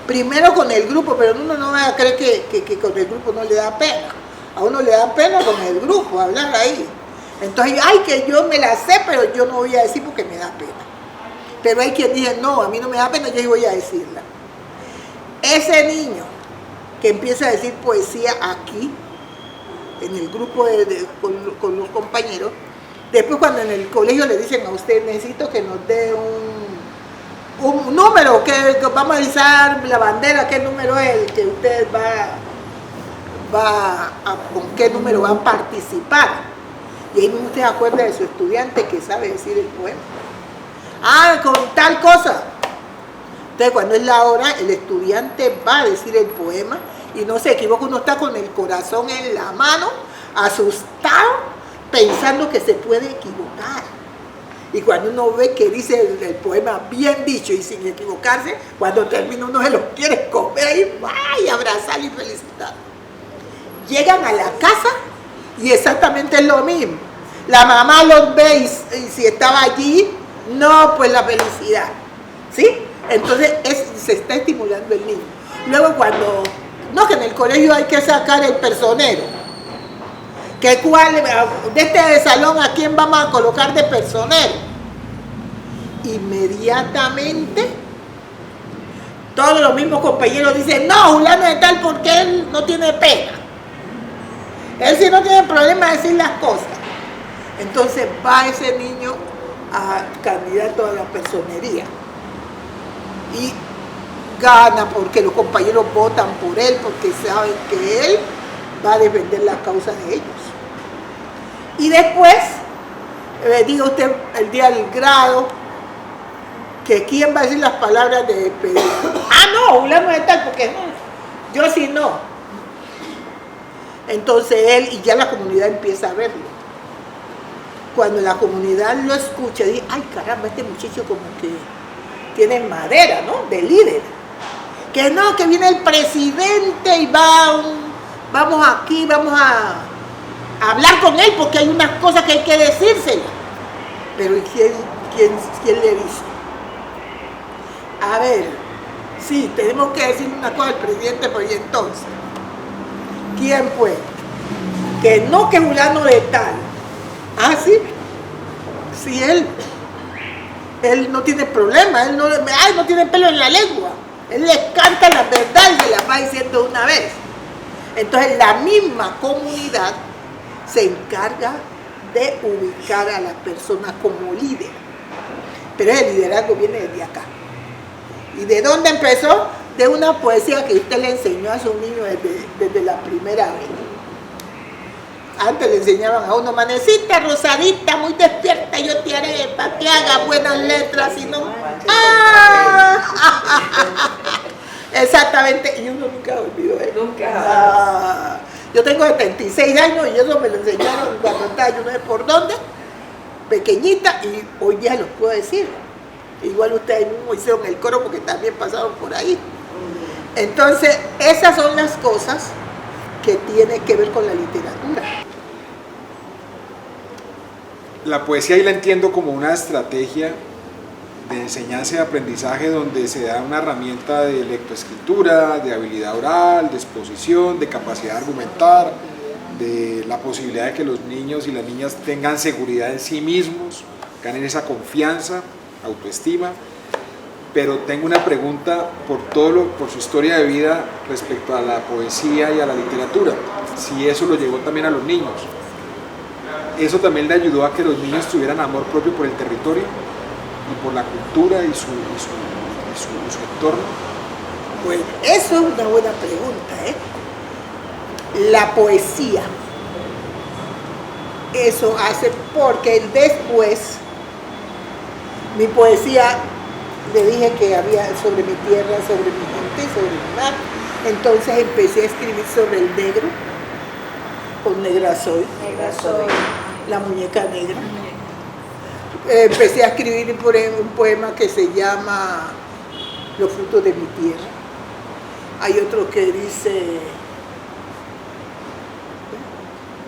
Primero con el grupo, pero uno no va a creer que con el grupo no le da pena. A uno le da pena con el grupo, hablar ahí. Entonces, que yo me la sé, pero yo no voy a decir porque me da pena. Pero hay quien dice, no, a mí no me da pena, yo voy a decirla. Ese niño que empieza a decir poesía aquí, en el grupo con los compañeros, después cuando en el colegio le dicen a usted, necesito que nos dé un número, que vamos a izar la bandera, qué número es el que usted con qué número va a participar. Y ahí mismo usted se acuerda de su estudiante que sabe decir el poema. Con tal cosa. Entonces cuando es la hora, el estudiante va a decir el poema y no se equivoca, uno está con el corazón en la mano, asustado, pensando que se puede equivocar. Y cuando uno ve que dice el poema bien dicho y sin equivocarse, cuando termina uno se lo quiere comer y abrazar y felicitar. Llegan a la casa y exactamente es lo mismo. La mamá los ve y si estaba allí, no, pues la felicidad. ¿Sí? Entonces se está estimulando el niño. Luego que en el colegio hay que sacar el personero. De este salón, ¿a quién vamos a colocar de personero? Inmediatamente todos los mismos compañeros dicen, no, Juliano de tal, porque él no tiene pena. Él sí no tiene problema de decir las cosas. Entonces va ese niño a candidato a la personería. Y gana porque los compañeros votan por él, porque saben que él va a defender la causa de ellos. Y después, diga usted el día del grado, que quién va a decir las palabras de despedida. Ah, no, fulano de tal, porque yo sí no. Entonces él, y ya la comunidad empieza a verlo. Cuando la comunidad lo escucha, dice, ay caramba, este muchacho como que tiene madera, ¿no? De líder. Que no, que viene el presidente y vamos aquí, vamos a hablar con él porque hay unas cosas que hay que decírselas. Pero ¿y quién le dice? A ver, sí, tenemos que decir una cosa al presidente, pero ¿y entonces? ¿Quién fue? Que no, que fulano de tal. Ah, sí. Sí, él no tiene problema, él no tiene pelo en la lengua. Él les canta la verdad y se la va diciendo una vez. Entonces la misma comunidad se encarga de ubicar a la persona como líder. Pero el liderazgo viene desde acá. ¿Y de dónde empezó? De una poesía que usted le enseñó a su niño desde la primera vez. Antes le enseñaban a uno, manecita rosadita, muy despierta, yo te haré para que haga buenas letras, y no... ¡Ah! Exactamente, y uno nunca olvidó eso. Nunca. Yo tengo 76 años y eso me lo enseñaron cuando estaba, yo no sé por dónde, pequeñita, y hoy día los puedo decir. Igual ustedes mismos hicieron el coro porque también pasaron por ahí. Entonces, esas son las cosas que tienen que ver con la literatura. La poesía ahí la entiendo como una estrategia de enseñanza y aprendizaje donde se da una herramienta de lectoescritura, de habilidad oral, de exposición, de capacidad de argumentar, de la posibilidad de que los niños y las niñas tengan seguridad en sí mismos, ganen esa confianza, autoestima. Pero tengo una pregunta por su historia de vida respecto a la poesía y a la literatura, si eso lo llevó también a los niños. ¿Eso también le ayudó a que los niños tuvieran amor propio por el territorio y por la cultura y su entorno? Bueno, eso es una buena pregunta, ¿eh? La poesía, eso hace, porque después, mi poesía, le dije que había sobre mi tierra, sobre mi gente, sobre mi mar. Entonces empecé a escribir sobre el negro, con Negra Soy, la muñeca negra. Empecé a escribir un poema que se llama Los frutos de mi tierra. Hay otro que dice,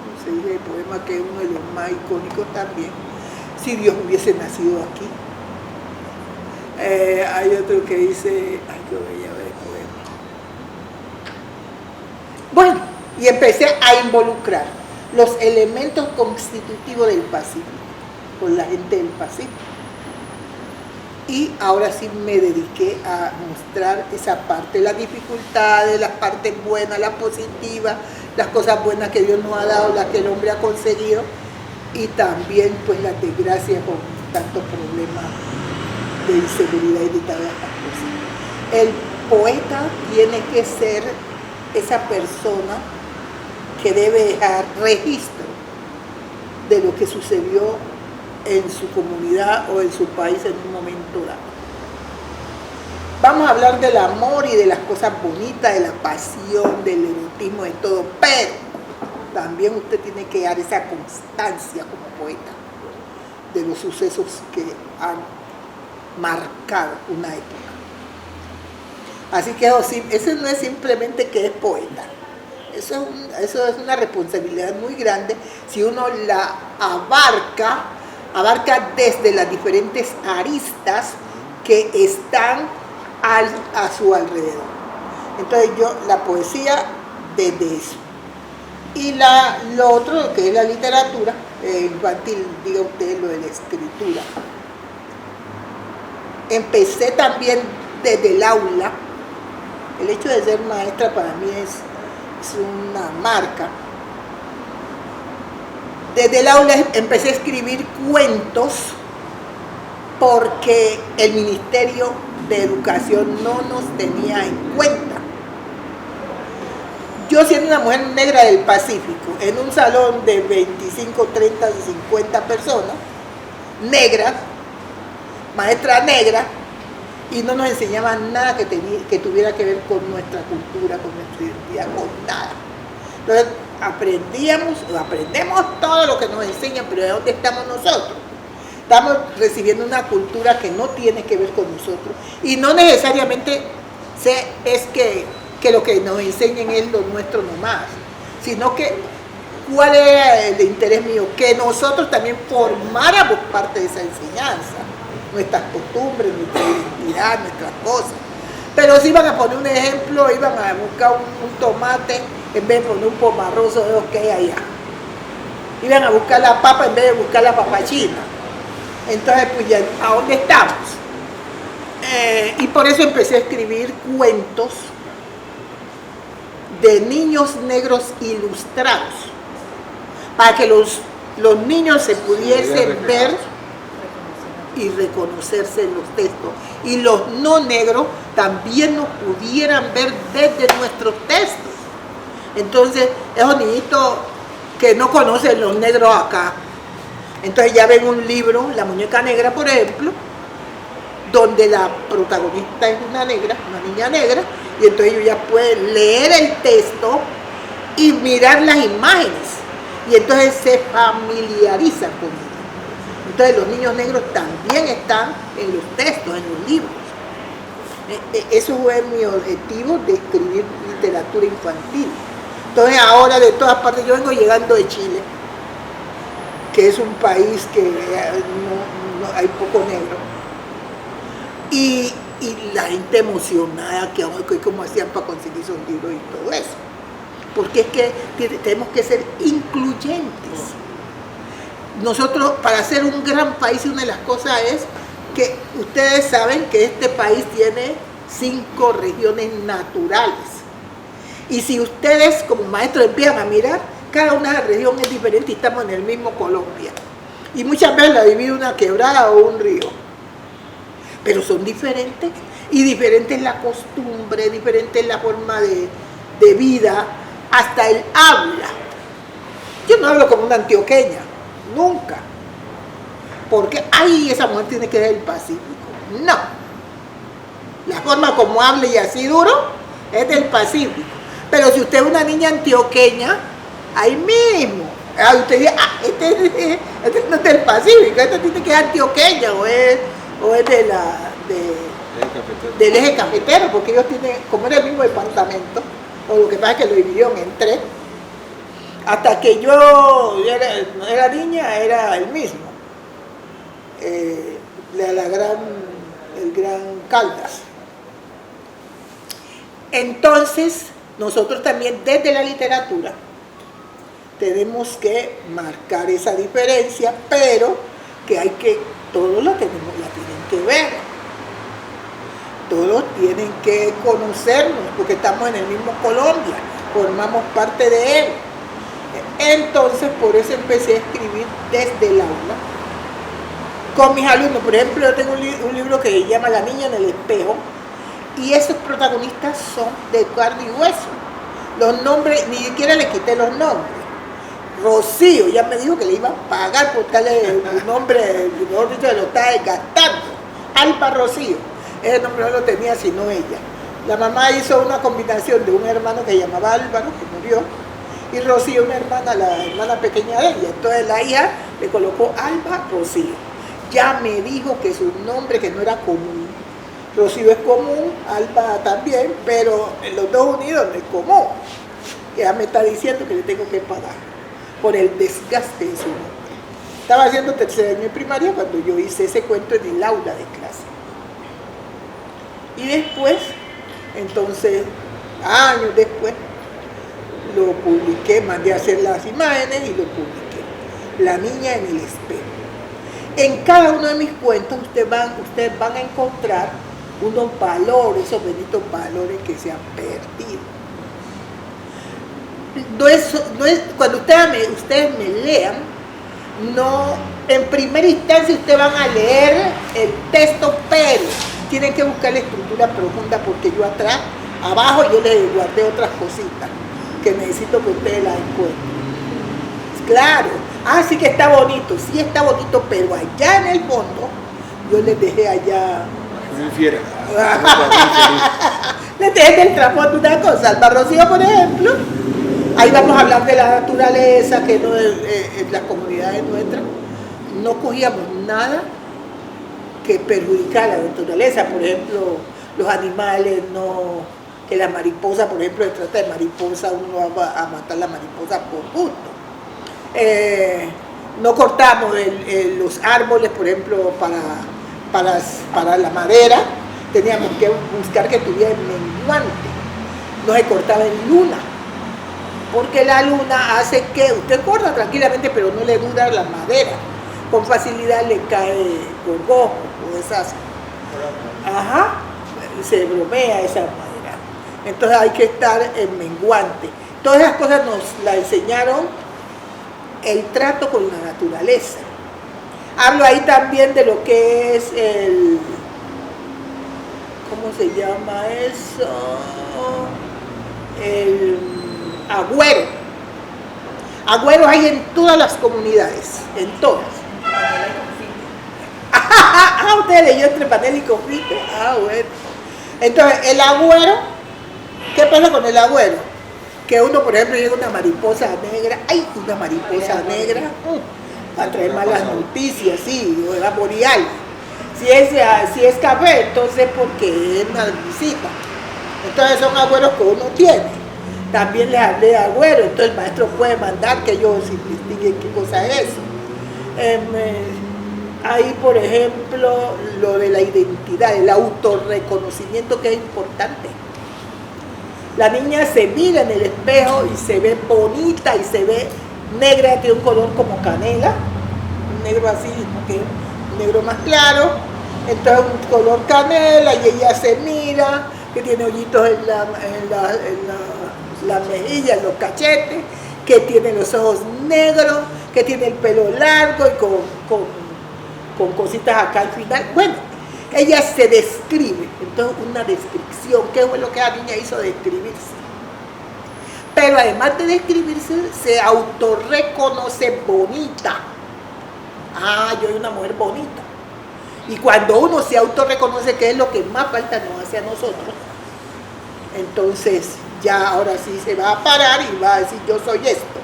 no sé, dice el poema que es uno de los más icónicos también, si Dios hubiese nacido aquí. Hay otro que dice, ay, que voy a ver el poema. Bueno, y empecé a involucrar los elementos constitutivos del Pacífico, con la gente del Pacífico. Y ahora sí me dediqué a mostrar esa parte, las dificultades, las partes buenas, las positivas, las cosas buenas que Dios nos ha dado, las que el hombre ha conseguido, y también pues las desgracias con tantos problemas de inseguridad y de todas estas cosas. El poeta tiene que ser esa persona que debe dejar registro de lo que sucedió en su comunidad o en su país en un momento dado. Vamos a hablar del amor y de las cosas bonitas, de la pasión, del erotismo, de todo, pero también usted tiene que dar esa constancia como poeta de los sucesos que han marcado una época. Así que eso no es simplemente que es poeta, eso es una responsabilidad muy grande si uno la abarca desde las diferentes aristas que están a su alrededor. Entonces la poesía desde eso. Y lo otro que es la literatura infantil, diga usted lo de la escritura. Empecé también desde el aula. El hecho de ser maestra para mí es una marca. Desde el aula empecé a escribir cuentos porque el Ministerio de Educación no nos tenía en cuenta. Yo siendo una mujer negra del Pacífico, en un salón de 25, 30, 50 personas, negras, maestra negra, y no nos enseñaban nada que tuviera que ver con nuestra cultura, con nuestra identidad, con nada. Entonces aprendemos todo lo que nos enseñan, pero ¿de dónde estamos nosotros? Estamos recibiendo una cultura que no tiene que ver con nosotros, y no necesariamente es que lo que nos enseñen es lo nuestro nomás, sino que cuál era el interés mío, que nosotros también formáramos parte de esa enseñanza, nuestras costumbres, nuestra identidad, nuestras cosas. Pero si iban a poner un ejemplo, iban a buscar un tomate en vez de poner un pomarroso de los que hay allá. Iban a buscar la papa en vez de buscar la papachina. Entonces, pues ya, ¿a dónde estamos? Y por eso empecé a escribir cuentos de niños negros ilustrados, para que los niños se pudiesen ver y reconocerse en los textos, y los no negros también nos pudieran ver desde nuestros textos. Entonces, esos niñitos que no conocen los negros acá, entonces ya ven un libro, La Muñeca Negra, por ejemplo, donde la protagonista es una negra, una niña negra, y entonces ellos ya pueden leer el texto y mirar las imágenes, y entonces se familiarizan con ellos. Entonces los niños negros también están en los textos, en los libros. Eso fue mi objetivo de escribir literatura infantil. Entonces ahora de todas partes, yo vengo llegando de Chile, que es un país que no hay poco negro, y la gente emocionada, que cómo hacían para conseguir esos libros y todo eso, porque es que tenemos que ser incluyentes. Nosotros, para ser un gran país, una de las cosas es que ustedes saben que este país tiene 5 regiones naturales, y si ustedes como maestros empiezan a mirar, cada una región es diferente y estamos en el mismo Colombia, y muchas veces la divide una quebrada o un río, pero son diferentes, y diferente es la costumbre, diferente es la forma de vida, hasta el habla. Yo no hablo como una antioqueña, nunca, porque ay, esa mujer tiene que ser del Pacífico. No, la forma como hable y así duro es del Pacífico. Pero si usted es una niña antioqueña, ahí mismo, usted dice, este no es del Pacífico, este tiene que ser antioqueña o es del eje cafetero, porque ellos tienen, como era el mismo departamento, o lo que pasa es que lo dividieron en 3. Hasta que yo era niña, era el mismo, el Gran Caldas. Entonces, nosotros también desde la literatura tenemos que marcar esa diferencia, pero que todos la tienen que ver, todos tienen que conocernos, porque estamos en el mismo Colombia, formamos parte de él. Entonces, por eso empecé a escribir desde el aula con mis alumnos. Por ejemplo, yo tengo un libro que se llama La Niña en el Espejo, y esos protagonistas son de carne y hueso. Los nombres, ni siquiera le quité los nombres. Rocío ya me dijo que le iba a pagar por darle el nombre, mejor dicho, lo estaba desgastando. Alba Rocío, ese nombre no lo tenía sino ella. La mamá hizo una combinación de un hermano que se llamaba Álvaro, que murió, y Rocío, una hermana, la hermana pequeña de ella. Entonces la hija le colocó Alba Rocío. Ya me dijo que su nombre, que no era común. Rocío es común, Alba también, pero en los dos unidos no es común. Ya me está diciendo que le tengo que pagar por el desgaste de su nombre. Estaba haciendo tercer año de primaria cuando yo hice ese cuento en el aula de clase. Y después, entonces, años después, lo publiqué, mandé a hacer las imágenes y lo publiqué. La Niña en el Espejo. En cada uno de mis cuentos ustedes van a encontrar unos valores, esos benditos valores que se han perdido. Cuando ustedes me lean, no En primera instancia ustedes van a leer el texto, pero tienen que buscar la estructura profunda porque yo atrás, abajo yo les guardé otras cositas que necesito que ustedes las encuentren. Claro, sí que está bonito, sí está bonito, pero allá en el fondo yo les dejé allá. Muy fiera. Les dejé del trasfondo una cosa. Alba Rocío, por ejemplo, ahí vamos a hablar de la naturaleza, que no, en las comunidades nuestras no cogíamos nada que perjudicara la naturaleza. Por ejemplo, los animales, no, que la mariposa, por ejemplo, se trata de mariposa, uno va a matar la mariposa por gusto. No cortamos los árboles, por ejemplo, para la madera, teníamos que buscar que tuviera menguante. No se cortaba en luna, porque la luna hace que usted corta tranquilamente, pero no le dura la madera. Con facilidad le cae gorgojo o esas. Se bromea esa madera. Entonces hay que estar en menguante. Todas esas cosas nos las enseñaron el trato con la naturaleza. Hablo ahí también de lo que es el, ¿cómo se llama eso? El agüero. Agüeros hay en todas las comunidades, en todas. Usted leyó entre panela y confite. Bueno. Entonces, el agüero, ¿qué pasa con el agüero? Que uno, por ejemplo, llega una mariposa negra, una mariposa negra, va a traer malas noticias, sí, o va a morir algo. Si es café, entonces porque es una visita. Entonces son agüeros que uno tiene. También les hablé de agüero, entonces el maestro puede mandar que ellos investiguen qué cosa es eso. Ahí, por ejemplo, lo de la identidad, el autorreconocimiento, que es importante. La niña se mira en el espejo y se ve bonita y se ve negra, tiene un color como canela, un negro así, un negro más claro, entonces un color canela, y ella se mira, que tiene hoyitos en la mejilla, en los cachetes, que tiene los ojos negros, que tiene el pelo largo y con cositas acá al final. Bueno, ella se describe, entonces una descripción, ¿qué fue lo que la niña hizo? Describirse. Pero además de describirse, se autorreconoce bonita. Yo soy una mujer bonita. Y cuando uno se autorreconoce, que es lo que más falta nos hace a nosotros, entonces ya ahora sí se va a parar y va a decir, yo soy esto.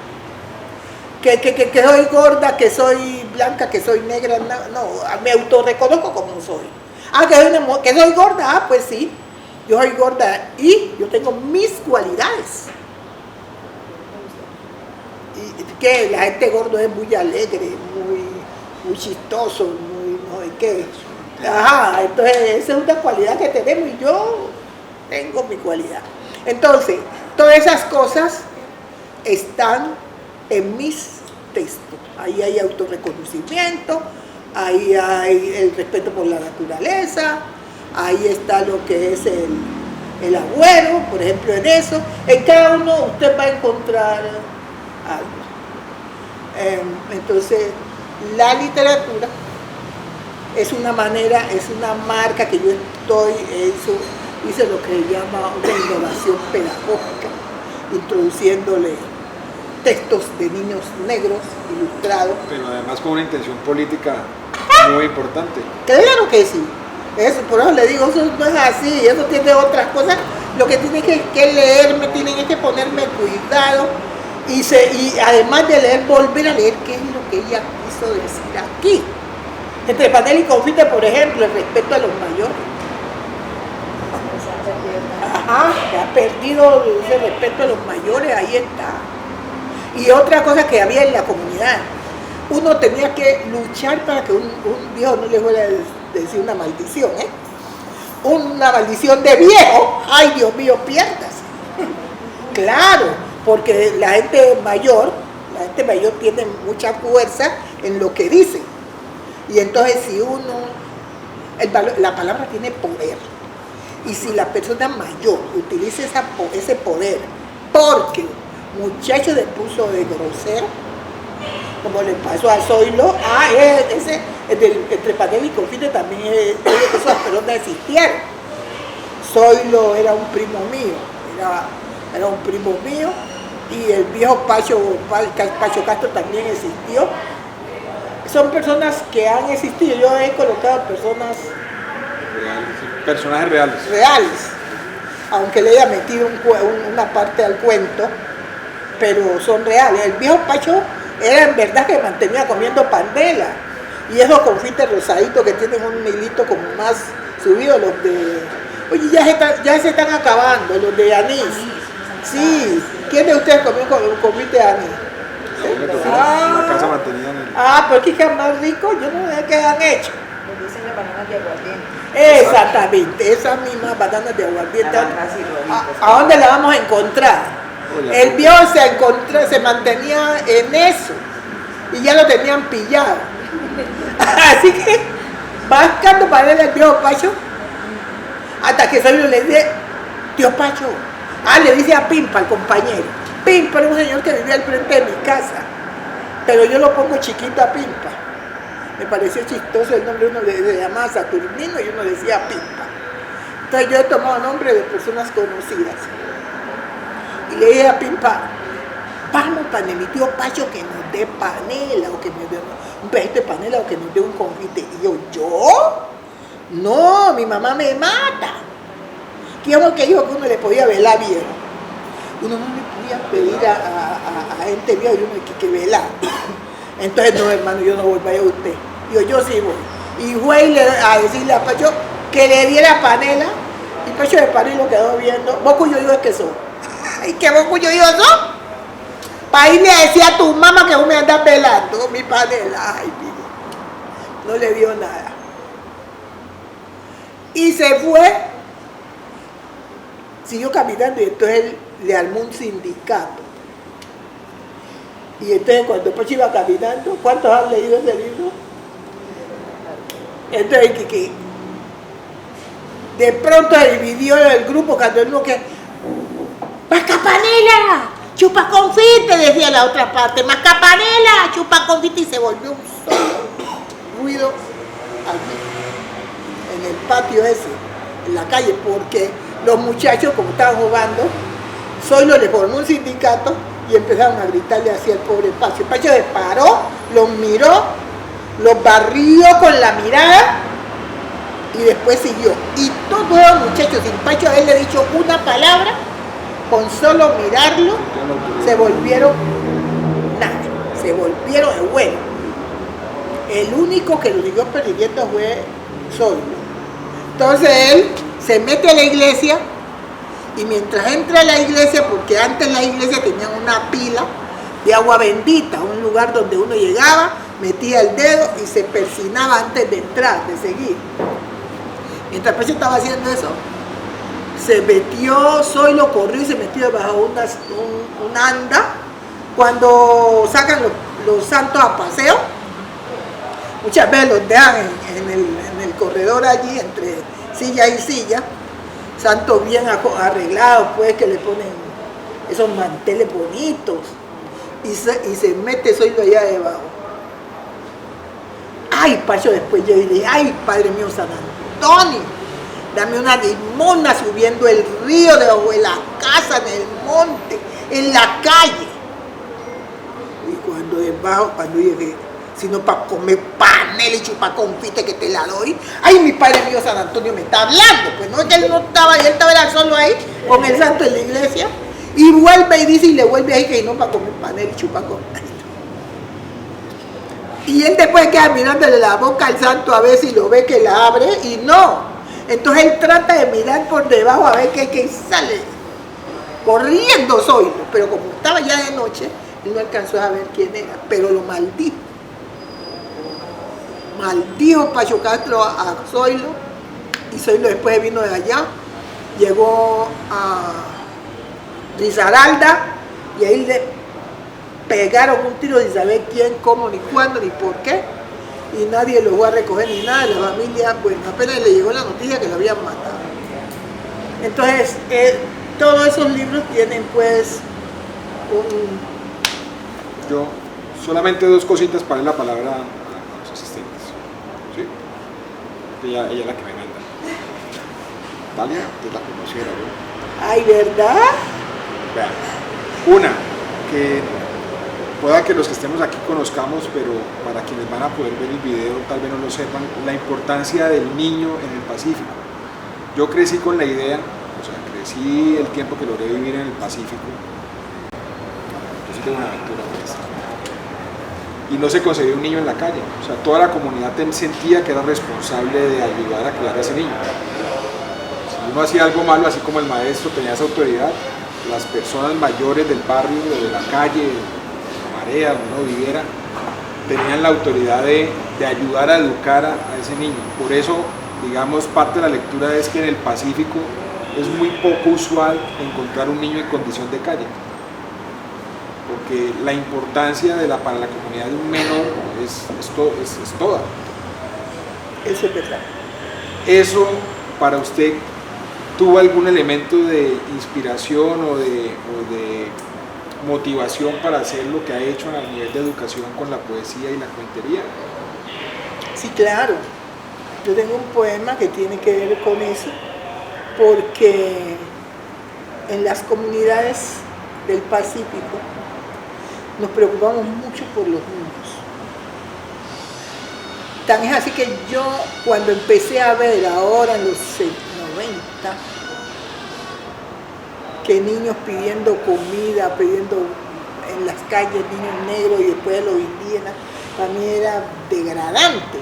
Que soy gorda, que soy blanca, que soy negra, no, me autorreconozco como soy. Que soy gorda, pues sí, yo soy gorda y yo tengo mis cualidades. Y que la gente gorda es muy alegre, muy chistoso, muy no sé qué. Entonces esa es una cualidad que tenemos y yo tengo mi cualidad. Entonces, todas esas cosas están en mis textos. Ahí hay autorreconocimiento, ahí hay el respeto por la naturaleza, ahí está lo que es el agüero, por ejemplo, en eso. En cada uno usted va a encontrar algo. Entonces, la literatura es una manera, es una marca que yo hice lo que se llama una innovación pedagógica, introduciéndole textos de niños negros ilustrados. Pero además con una intención política muy importante. Claro que sí. Eso, por eso le digo, eso no es así, eso tiene otras cosas. Lo que tiene que leerme, tienen que ponerme cuidado y además de leer, volver a leer qué es lo que ella quiso decir aquí. Entre panela y confite, por ejemplo, el respeto a los mayores. Se ha perdido ese respeto a los mayores, ahí está. Y otra cosa que había en la comunidad, uno tenía que luchar para que un viejo no le fuera a decir una maldición, una maldición de viejo, ay Dios mío, pierdas. Claro, porque la gente mayor tiene mucha fuerza en lo que dice. Y entonces si la palabra tiene poder. Y si la persona mayor utiliza ese poder porque muchacho le puso de grosero, como le pasó a Zoilo. Ese, entre Panela y Confite también, esas personas existieron. Zoilo era un primo mío, era un primo mío, y el viejo Pacho Castro también existió. Son personas que han existido. Yo he colocado personas personajes reales. Aunque le haya metido una parte al cuento, pero son reales. El viejo Pacho era en verdad que mantenía comiendo panela, y esos confites rosaditos que tienen un hilito como más subido, los de... Oye, ya se están acabando, los de anís. Sí, ¿quién de ustedes comió confite de anís? La casa mantenida en el... pero aquí quedan más ricos, yo no sé qué han hecho. Nos dicen las bananas de aguardiente. Exactamente, esas mismas bananas de aguardiente. ¿A dónde la vamos a encontrar? El viejo se mantenía en eso y ya lo tenían pillado. Así que buscando para él el viejo Pacho, hasta que Zoilo le dice, tío Pacho, le dice a Pimpa, el compañero. Pimpa era un señor que vivía al frente de mi casa, pero yo lo pongo chiquito a Pimpa. Me pareció chistoso el nombre, uno le llamaba Saturnino y uno decía Pimpa. Entonces yo he tomado nombre de personas conocidas. Y le dije a Pimpa, vamos para mi tío Pacho que nos dé panela, o que nos dé un pedacito de panela, o que nos dé un confite. Y yo, no, mi mamá me mata. ¿Quién fue que dijo que uno le podía velar bien? Uno no le podía pedir a gente vieja, y uno que velar. Entonces, no, hermano, yo no voy, vaya usted. Yo sí voy. Y fue a decirle a Pacho que le diera panela, y Pacho de panela lo quedó viendo. ¿Vos cuyo hijo es que sos? Ay, ¿qué vos cuyo hijo sos? Para irle a decir a tu mamá que vos me andas velando mi panela. Ay, mire, no le dio nada. Y se fue, siguió caminando, y entonces él le armó un sindicato. Y entonces cuando Pacho iba caminando, ¿cuántos han leído ese libro? Entonces que de pronto se dividió el grupo cuando uno que ¡Mascapanela! ¡Chupa confite! Decía la otra parte, ¡Mascapanela! ¡Chupa confite! Y se volvió un solo ruido allí, en el patio ese, en la calle, porque los muchachos, como estaban jugando, Zoilo le formó un sindicato y empezaron a gritarle hacia el pobre Pacho. Pacho se paró, los miró, los barrió con la mirada y después siguió. Y todos los muchachos, sin Pacho haberle dicho una palabra, con solo mirarlo, se volvieron nada, se volvieron de bueno. El único que lo siguió persiguiendo fue Zoilo. Entonces él se mete a la iglesia, y mientras entra a la iglesia, porque antes la iglesia tenía una pila de agua bendita, un lugar donde uno llegaba, metía el dedo y se persinaba antes de entrar, de seguir. Mientras Pacho estaba haciendo eso, se metió, Zoilo corrió y se metió bajo un anda. Cuando sacan los santos a paseo, muchas veces los dejan en el corredor allí, entre silla y silla, santos bien arreglados, pues, que le ponen esos manteles bonitos, y se mete Zoilo allá debajo. Ay, Pacho después yo dije, ay, Padre mío San Antonio, dame una limosna subiendo el río debajo de la casa, en el monte, en la calle. Y cuando llegué, sino para comer panela y chupar confite que te la doy, ay, mi Padre mío San Antonio me está hablando, pues no, que él no estaba, y él estaba solo ahí con el santo en la iglesia, y vuelve y dice, y le vuelve ahí que no para comer panela y chupar confite. Y él después queda mirándole la boca al santo a ver si lo ve que la abre, y no. Entonces él trata de mirar por debajo a ver qué sale. Corriendo Zoilo, pero como estaba ya de noche, él no alcanzó a ver quién era, pero lo maldijo. Maldijo Pacho Castro a Zoilo, y Zoilo después vino de allá, llegó a Risaralda, y ahí le pegaron un tiro sin saber quién, cómo, ni cuándo, ni por qué, y nadie lo fue a recoger ni nada. La familia, bueno, apenas le llegó la noticia que lo habían matado. Entonces, todos esos libros tienen pues Yo Solamente 2 cositas para darle la palabra a los asistentes. ¿Sí? Ella es la que me manda. Dalia, te la conociera, ¿no? Ay, ¿verdad? Vean, una, que pueda que los que estemos aquí conozcamos, pero para quienes van a poder ver el video tal vez no lo sepan, la importancia del niño en el Pacífico. Yo crecí con la idea, o sea, crecí el tiempo que logré vivir en el Pacífico. Yo sí tengo una aventura con esto. Y no se concebía un niño en la calle, o sea, toda la comunidad sentía que era responsable de ayudar a criar a ese niño. Si uno hacía algo malo, así como el maestro tenía esa autoridad, las personas mayores del barrio o de la calle, la marea, donde uno viviera, tenían la autoridad de ayudar a educar a ese niño. Por eso, digamos, parte de la lectura es que en el Pacífico es muy poco usual encontrar un niño en condición de calle, porque la importancia para la comunidad de un menor es toda. Eso es verdad. Eso, para usted, ¿tuvo algún elemento de inspiración o de motivación para hacer lo que ha hecho a nivel de educación con la poesía y la cuentería? Sí, claro. Yo tengo un poema que tiene que ver con eso, porque en las comunidades del Pacífico nos preocupamos mucho por los niños. Tan es así que yo, cuando empecé a ver ahora en los 90, que niños pidiendo comida, pidiendo en las calles, niños negros y después los indígenas, para mí era degradante.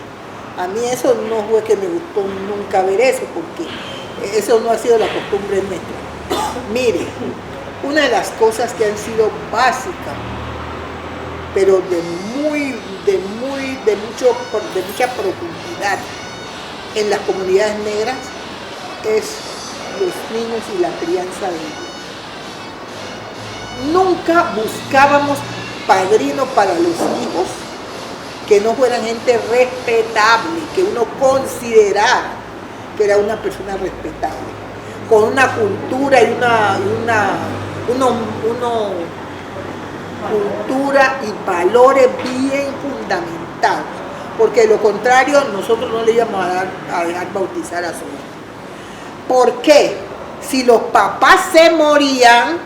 A mí eso no fue que me gustó nunca ver eso, porque eso no ha sido la costumbre nuestra. Mire, una de las cosas que han sido básicas, pero de mucha profundidad en las comunidades negras, es los niños y la crianza de ellos. Nunca buscábamos padrinos para los hijos que no fueran gente respetable, que uno considerara que era una persona respetable, con una cultura y cultura y valores bien fundamentados, porque de lo contrario nosotros no le íbamos a dejar bautizar a su hijo. ¿Por qué? Si los papás se morían,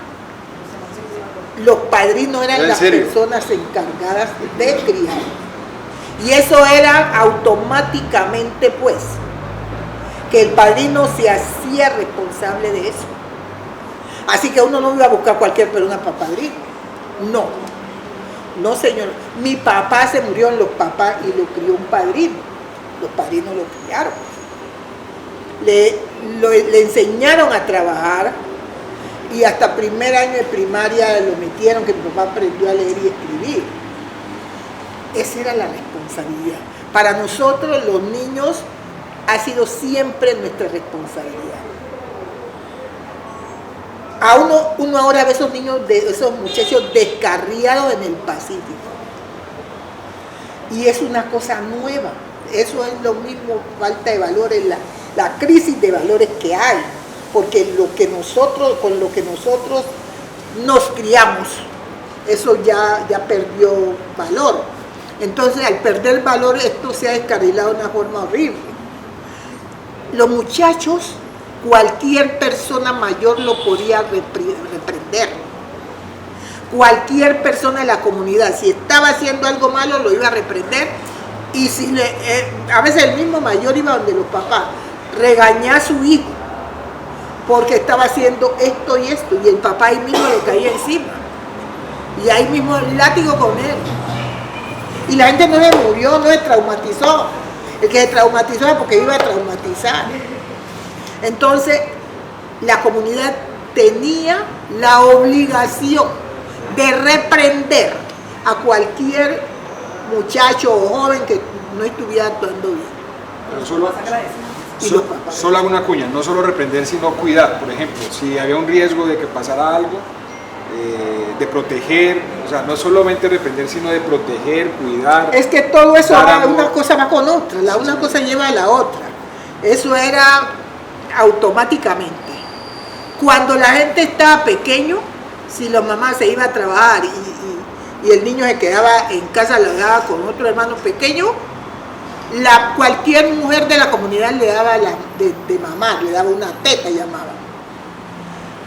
los padrinos eran las personas encargadas de criar. Y eso era automáticamente, pues, que el padrino se hacía responsable de eso. Así que uno no iba a buscar cualquier persona para padrino. No, no señor. Mi papá se murió en los papás y lo crió un padrino. Los padrinos lo criaron. Le enseñaron a trabajar y hasta primer año de primaria lo metieron, que mi papá aprendió a leer y escribir. Esa era la responsabilidad. Para nosotros los niños ha sido siempre nuestra responsabilidad. A uno ahora ve esos niños, esos muchachos descarriados en el Pacífico. Y es una cosa nueva. Eso es lo mismo, falta de valores, la crisis de valores que hay. Porque con lo que nosotros nos criamos, eso ya perdió valor. Entonces, al perder valor, esto se ha descarrilado de una forma horrible. Los muchachos, cualquier persona mayor lo podía reprender. Cualquier persona de la comunidad, si estaba haciendo algo malo, lo iba a reprender. Y si a veces el mismo mayor iba donde los papás, regañar a su hijo, porque estaba haciendo esto y esto, y el papá ahí mismo le caía encima. Y ahí mismo el látigo con él. Y la gente no se murió, no se traumatizó. El que se traumatizó es porque iba a traumatizar. Entonces, la comunidad tenía la obligación de reprender a cualquier muchacho o joven que no estuviera actuando bien. Pero solo hago una cuña, no solo reprender, sino cuidar. Por ejemplo, si había un riesgo de que pasara algo, de proteger, o sea, no solamente reprender, sino de proteger, cuidar. Es que todo eso una cosa va con otra, una cosa lleva a la otra. Eso era automáticamente. Cuando la gente estaba pequeño, si la mamá se iba a trabajar y el niño se quedaba en casa, lo daba con otro hermano pequeño, cualquier mujer de la comunidad le daba de mamar, le daba una teta, llamaba.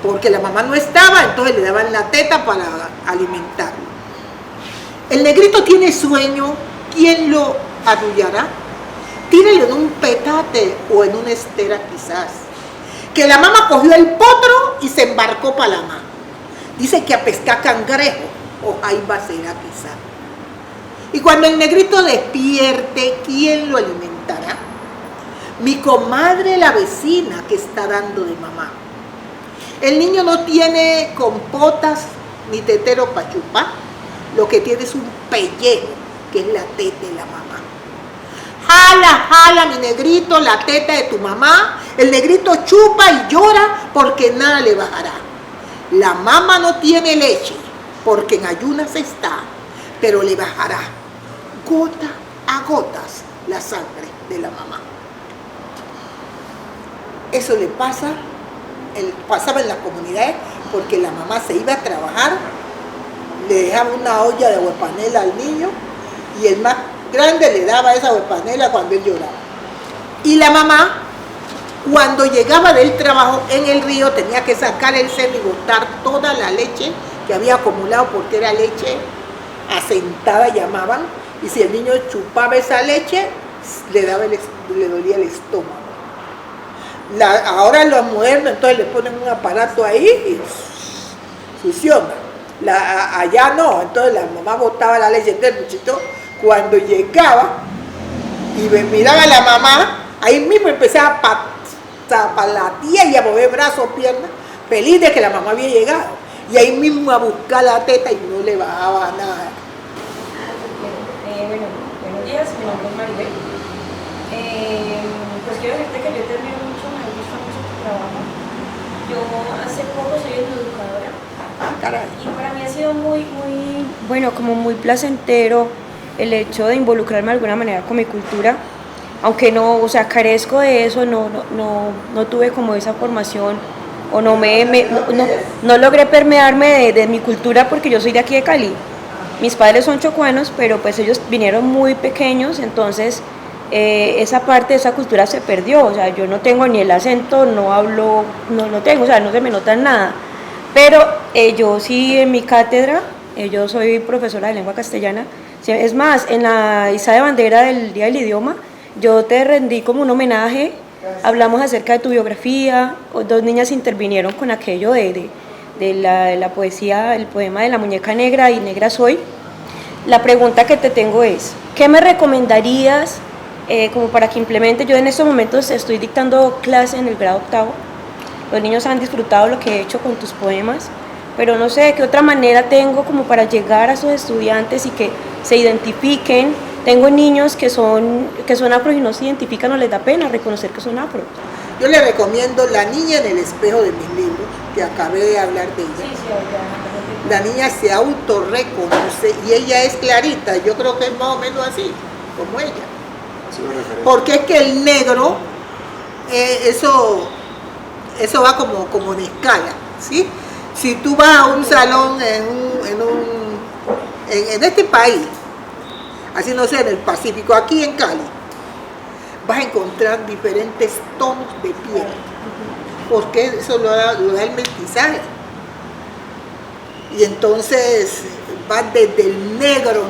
Porque la mamá no estaba, entonces le daban la teta para alimentarlo. El negrito tiene sueño, ¿quién lo arrullará? Tírelo en un petate o en una estera quizás. Que la mamá cogió el potro y se embarcó para la mar. Dice que a pescar cangrejo o jaiba será quizás. Y cuando el negrito despierte, ¿quién lo alimentará? Mi comadre la vecina que está dando de mamá. El niño no tiene compotas ni tetero para chupar. Lo que tiene es un pellejo, que es la teta de la mamá. Jala, jala, mi negrito, la teta de tu mamá. El negrito chupa y llora porque nada le bajará. La mamá no tiene leche porque en ayunas está, pero le bajará gota a gotas la sangre de la mamá. Eso le pasaba en las comunidades porque la mamá se iba a trabajar, le dejaba una olla de huepanela al niño y el más grande le daba esa huepanela cuando él lloraba. Y la mamá, cuando llegaba del trabajo en el río, tenía que sacar el seno y botar toda la leche que había acumulado porque era leche asentada, llamaban, y si el niño chupaba esa leche, le dolía el estómago. Ahora los modernos, entonces le ponen un aparato ahí y funciona. Allá no, entonces la mamá botaba la leche del muchito. Cuando llegaba y miraba a la mamá, ahí mismo empezaba a latir y a mover brazos, piernas, feliz de que la mamá había llegado. Y ahí mismo a buscar la teta y no le bajaba nada. Buenos días, mi nombre es Maribel. Pues quiero decirte que yo te admiro mucho, me gusta mucho tu trabajo. Yo hace poco soy educadora. Caray. Y para mí ha sido muy, bueno, como muy placentero el hecho de involucrarme de alguna manera con mi cultura. Aunque no, o sea, carezco de eso, no tuve como esa formación o no logré permearme de mi cultura porque yo soy de aquí de Cali. Mis padres son chocuanos, pero pues ellos vinieron muy pequeños, entonces esa parte de esa cultura se perdió. O sea, yo no tengo ni el acento, no hablo, no tengo, o sea, no se me nota nada. Pero yo sí en mi cátedra, yo soy profesora de lengua castellana. Es más, en la izada de bandera del Día del Idioma, yo te rendí como un homenaje, hablamos acerca de tu biografía, 2 niñas intervinieron con aquello de la poesía, el poema de la muñeca negra y negra soy. La pregunta que te tengo es, ¿qué me recomendarías como para que implemente? Yo en estos momentos estoy dictando clase en el grado 8º, los niños han disfrutado lo que he hecho con tus poemas, pero no sé de qué otra manera tengo como para llegar a esos estudiantes y que se identifiquen. Tengo niños que son afro y no se identifican o les da pena reconocer que son afro. Yo le recomiendo La niña en el espejo de mis libros, que acabé de hablar de ella. Sí, La niña se autorreconoce y ella es clarita, yo creo que es más o menos así, como ella. Porque es que el negro, eso va como en escala, ¿sí? Si tú vas a un salón en este país, así no sé, en el Pacífico, aquí en Cali, vas a encontrar diferentes tonos de piel, porque eso lo da el mestizaje. Y entonces va desde el negro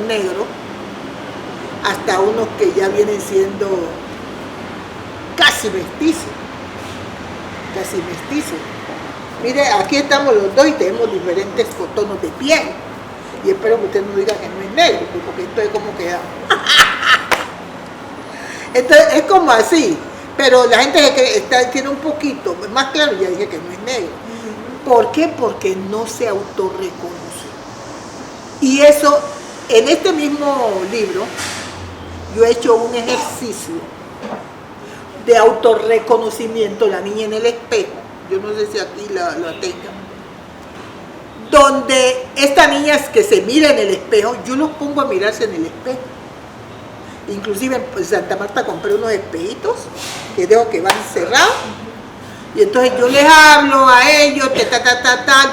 hasta unos que ya vienen siendo casi mestizos. Mire, aquí estamos los dos y tenemos diferentes tonos de piel. Y espero que usted no diga que no es negro, porque esto es como queda. Entonces es como así, pero la gente que tiene un poquito más claro, ya dije que no es negro. ¿Por qué? Porque no se autorreconoce. Y eso, en este mismo libro, yo he hecho un ejercicio de autorreconocimiento, La niña en el espejo. Yo no sé si aquí la tenga. Donde esta niña que se mira en el espejo, yo los pongo a mirarse en el espejo. Inclusive en Santa Marta compré unos espejitos que dejo que van cerrados. Y entonces yo les hablo a ellos,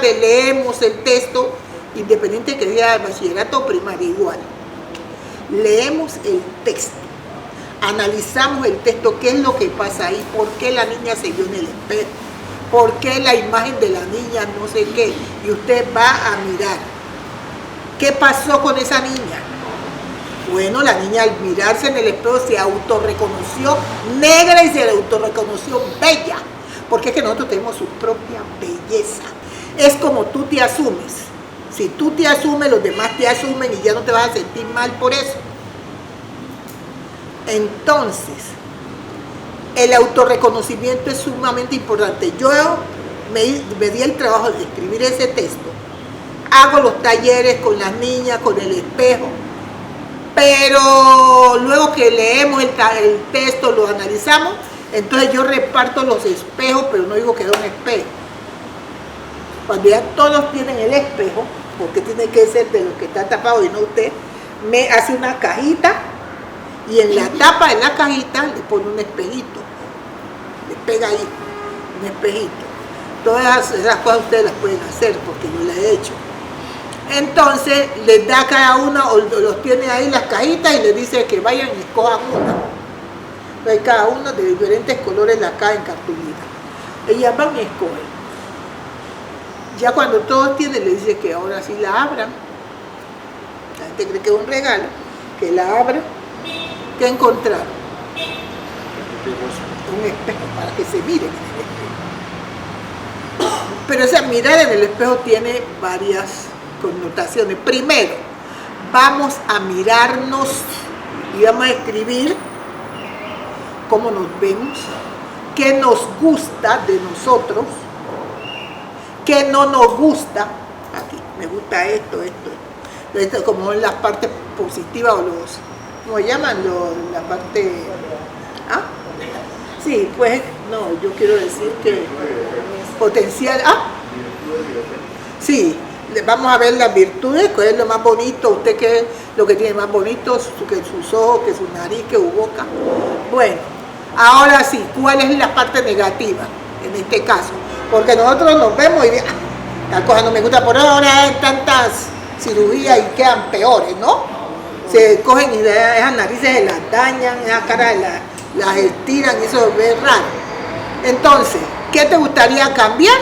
le leemos el texto independiente que sea de bachillerato o primaria, igual. Leemos el texto, analizamos el texto, qué es lo que pasa ahí, por qué la niña se vio en el espejo, por qué la imagen de la niña no sé qué, y usted va a mirar qué pasó con esa niña. Bueno, la niña al mirarse en el espejo se autorreconoció negra y se autorreconoció bella, porque es que nosotros tenemos su propia belleza. Es como tú te asumes. Si tú te asumes, los demás te asumen y ya no te vas a sentir mal por eso. Entonces, el autorreconocimiento es sumamente importante. Yo me di el trabajo de escribir ese texto. Hago los talleres con las niñas, con el espejo. Pero luego que leemos el texto, lo analizamos, entonces yo reparto los espejos, pero no digo que es un espejo. Cuando ya todos tienen el espejo, porque tiene que ser de lo que está tapado y no usted, me hace una cajita y en la tapa de la cajita le pone un espejito. Le pega ahí un espejito. Todas esas cosas ustedes las pueden hacer porque yo las he hecho. Entonces les da a cada una, o los tiene ahí las cajitas y les dice que vayan y escojan una. Entonces cada uno de diferentes colores la cae en cartulina. Ellas van y escogen. Ya cuando todos tienen, le dice que ahora sí la abran. La gente cree que es un regalo, que la abran. ¿Qué encontraron? Un espejo para que se miren en el espejo. Pero esa mirar en el espejo tiene varias connotaciones. Primero, vamos a mirarnos y vamos a escribir cómo nos vemos, qué nos gusta de nosotros, qué no nos gusta. Aquí, me gusta esto. Esto como en las partes positivas o los, ¿cómo llaman? La parte, ¿ah? Sí, pues, no, yo quiero decir que potencial, ¿ah? Sí, vamos a ver las virtudes, cuál es lo más bonito, usted qué es lo que tiene más bonito, que sus ojos, que su nariz, que su boca. Bueno, ahora sí, ¿cuál es la parte negativa en este caso? Porque nosotros nos vemos y tal cosa no me gusta, por ahora hay tantas cirugías y quedan peores, ¿no? Se cogen y esas narices se las dañan, esas caras las estiran y eso es raro. Entonces, ¿qué te gustaría cambiar?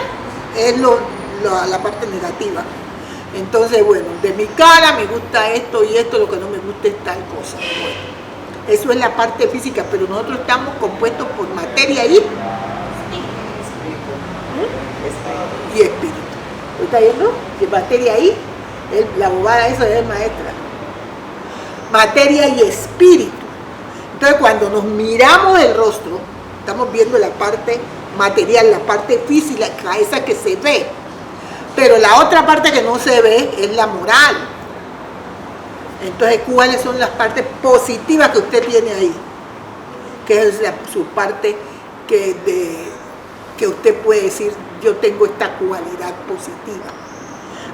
Es la parte negativa. Entonces, bueno, de mi cara me gusta esto y esto, lo que no me gusta es tal cosa. Bueno, eso es la parte física, pero nosotros estamos compuestos por materia y espíritu. ¿Está viendo? De materia y, la bobada eso es maestra. Materia y espíritu. Entonces, cuando nos miramos el rostro, estamos viendo la parte material, la parte física, esa que se ve. Pero la otra parte que no se ve es la moral. Entonces, ¿cuáles son las partes positivas que usted tiene ahí? Que es su parte que usted puede decir, yo tengo esta cualidad positiva.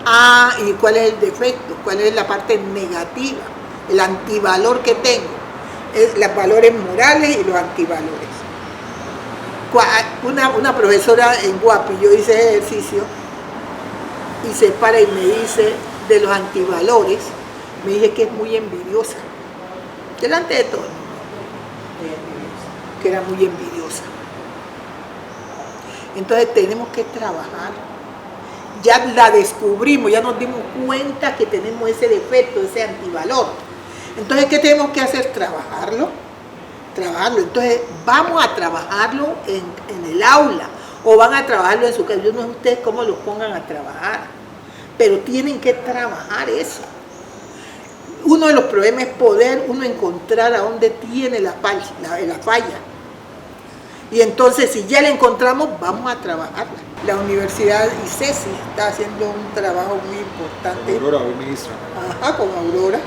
Ah, ¿y cuál es el defecto? ¿Cuál es la parte negativa? El antivalor que tengo. Es los valores morales y los antivalores. Una profesora en Guapi, yo hice ejercicio y se para y me dice de los antivalores, me dice que es muy envidiosa, delante de todo, que era muy envidiosa. Entonces tenemos que trabajar, ya la descubrimos, ya nos dimos cuenta que tenemos ese defecto, ese antivalor. Entonces, ¿qué tenemos que hacer? Trabajarlo. Entonces, vamos a trabajarlo en el aula o van a trabajarlo en su casa. Yo no sé ustedes cómo lo pongan a trabajar, pero tienen que trabajar eso. Uno de los problemas es poder uno encontrar a dónde tiene la falla. Y entonces, si ya la encontramos, vamos a trabajarla. La Universidad ICESI está haciendo un trabajo muy importante. Aurora, hoy ministra. Ajá, con Aurora.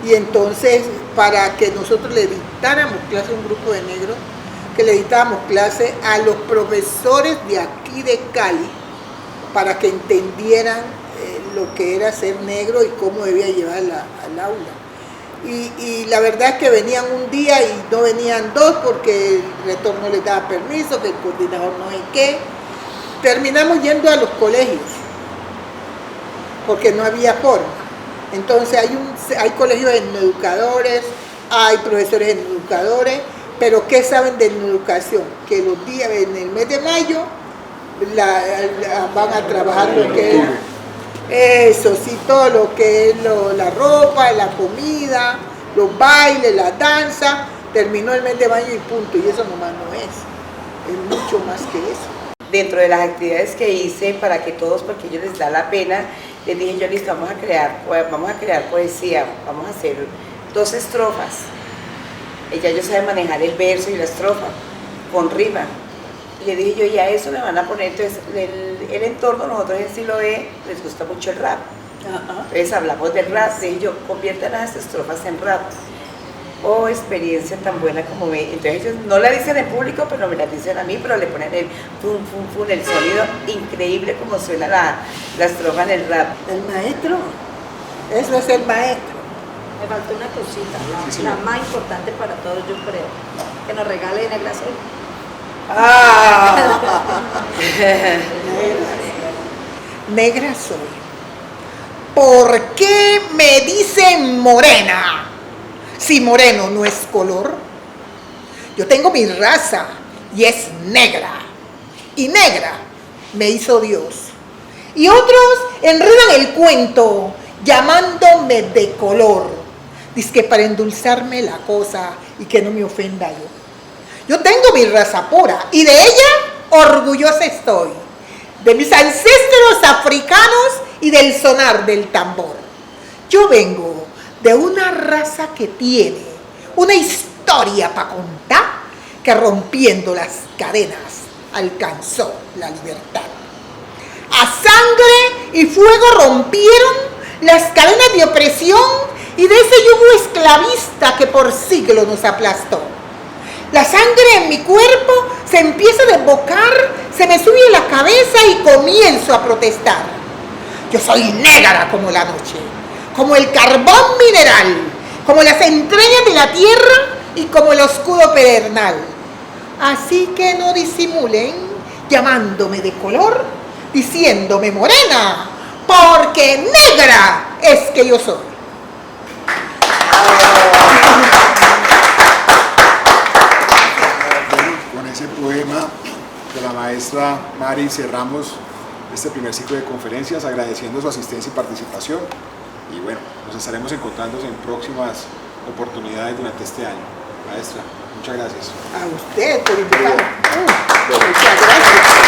Y entonces, para que nosotros le dictáramos clase a un grupo de negros, que le dictáramos clase a los profesores de aquí de Cali, para que entendieran lo que era ser negro y cómo debía llevar al aula. Y la verdad es que venían un día y no venían dos porque el rector no les daba permiso, que el coordinador no sé qué. Terminamos yendo a los colegios porque no había forma. Entonces hay colegios de educadores, hay profesores de educadores, pero ¿qué saben de educación? Que los días, en el mes de mayo, van a trabajar lo que es, eso sí, todo lo que es la ropa, la comida, los bailes, la danza, terminó el mes de mayo y punto, y eso nomás no es mucho más que eso. Dentro de las actividades que hice para que todos, porque a ellos les da la pena, les dije yo, listo, vamos a crear poesía, vamos a hacer 2 estrofas. Ellos saben manejar el verso y la estrofa con rima. Y le dije yo, y a eso le van a poner, entonces el entorno, nosotros en Siloé les gusta mucho el rap. Entonces hablamos del rap, le dije yo, conviertan las estrofas en rap. Oh, experiencia tan buena como ve. Entonces ellos no la dicen en público, pero me la dicen a mí, pero le ponen el fum, fum, fum, el sonido increíble como suena la estrofa en el rap. El maestro, eso es el maestro. Me faltó una cosita, la más importante para todos, yo creo, que nos regale Negra Soy. Negra soy. ¿Por qué me dicen morena? Si moreno no es color. Yo tengo mi raza y es negra. Y negra me hizo Dios. Y otros enredan el cuento llamándome de color. Dizque para endulzarme la cosa y que no me ofenda yo. Yo tengo mi raza pura y de ella orgullosa estoy. De mis ancestros africanos y del sonar del tambor. Yo vengo de una raza que tiene una historia para contar, que rompiendo las cadenas alcanzó la libertad. A sangre y fuego rompieron las cadenas de opresión y de ese yugo esclavista que por siglos nos aplastó. La sangre en mi cuerpo se empieza a desbocar, se me sube a la cabeza y comienzo a protestar. Yo soy negra como la noche, como el carbón mineral, como las entrañas de la tierra y como el escudo pedernal. Así que no disimulen llamándome de color, diciéndome morena, porque negra es que yo soy. Con ese poema de la maestra Mari cerramos este primer ciclo de conferencias, agradeciendo su asistencia y participación. Y bueno, nos estaremos encontrando en próximas oportunidades durante este año. Maestra, muchas gracias. A usted por invitarme. Muchas gracias.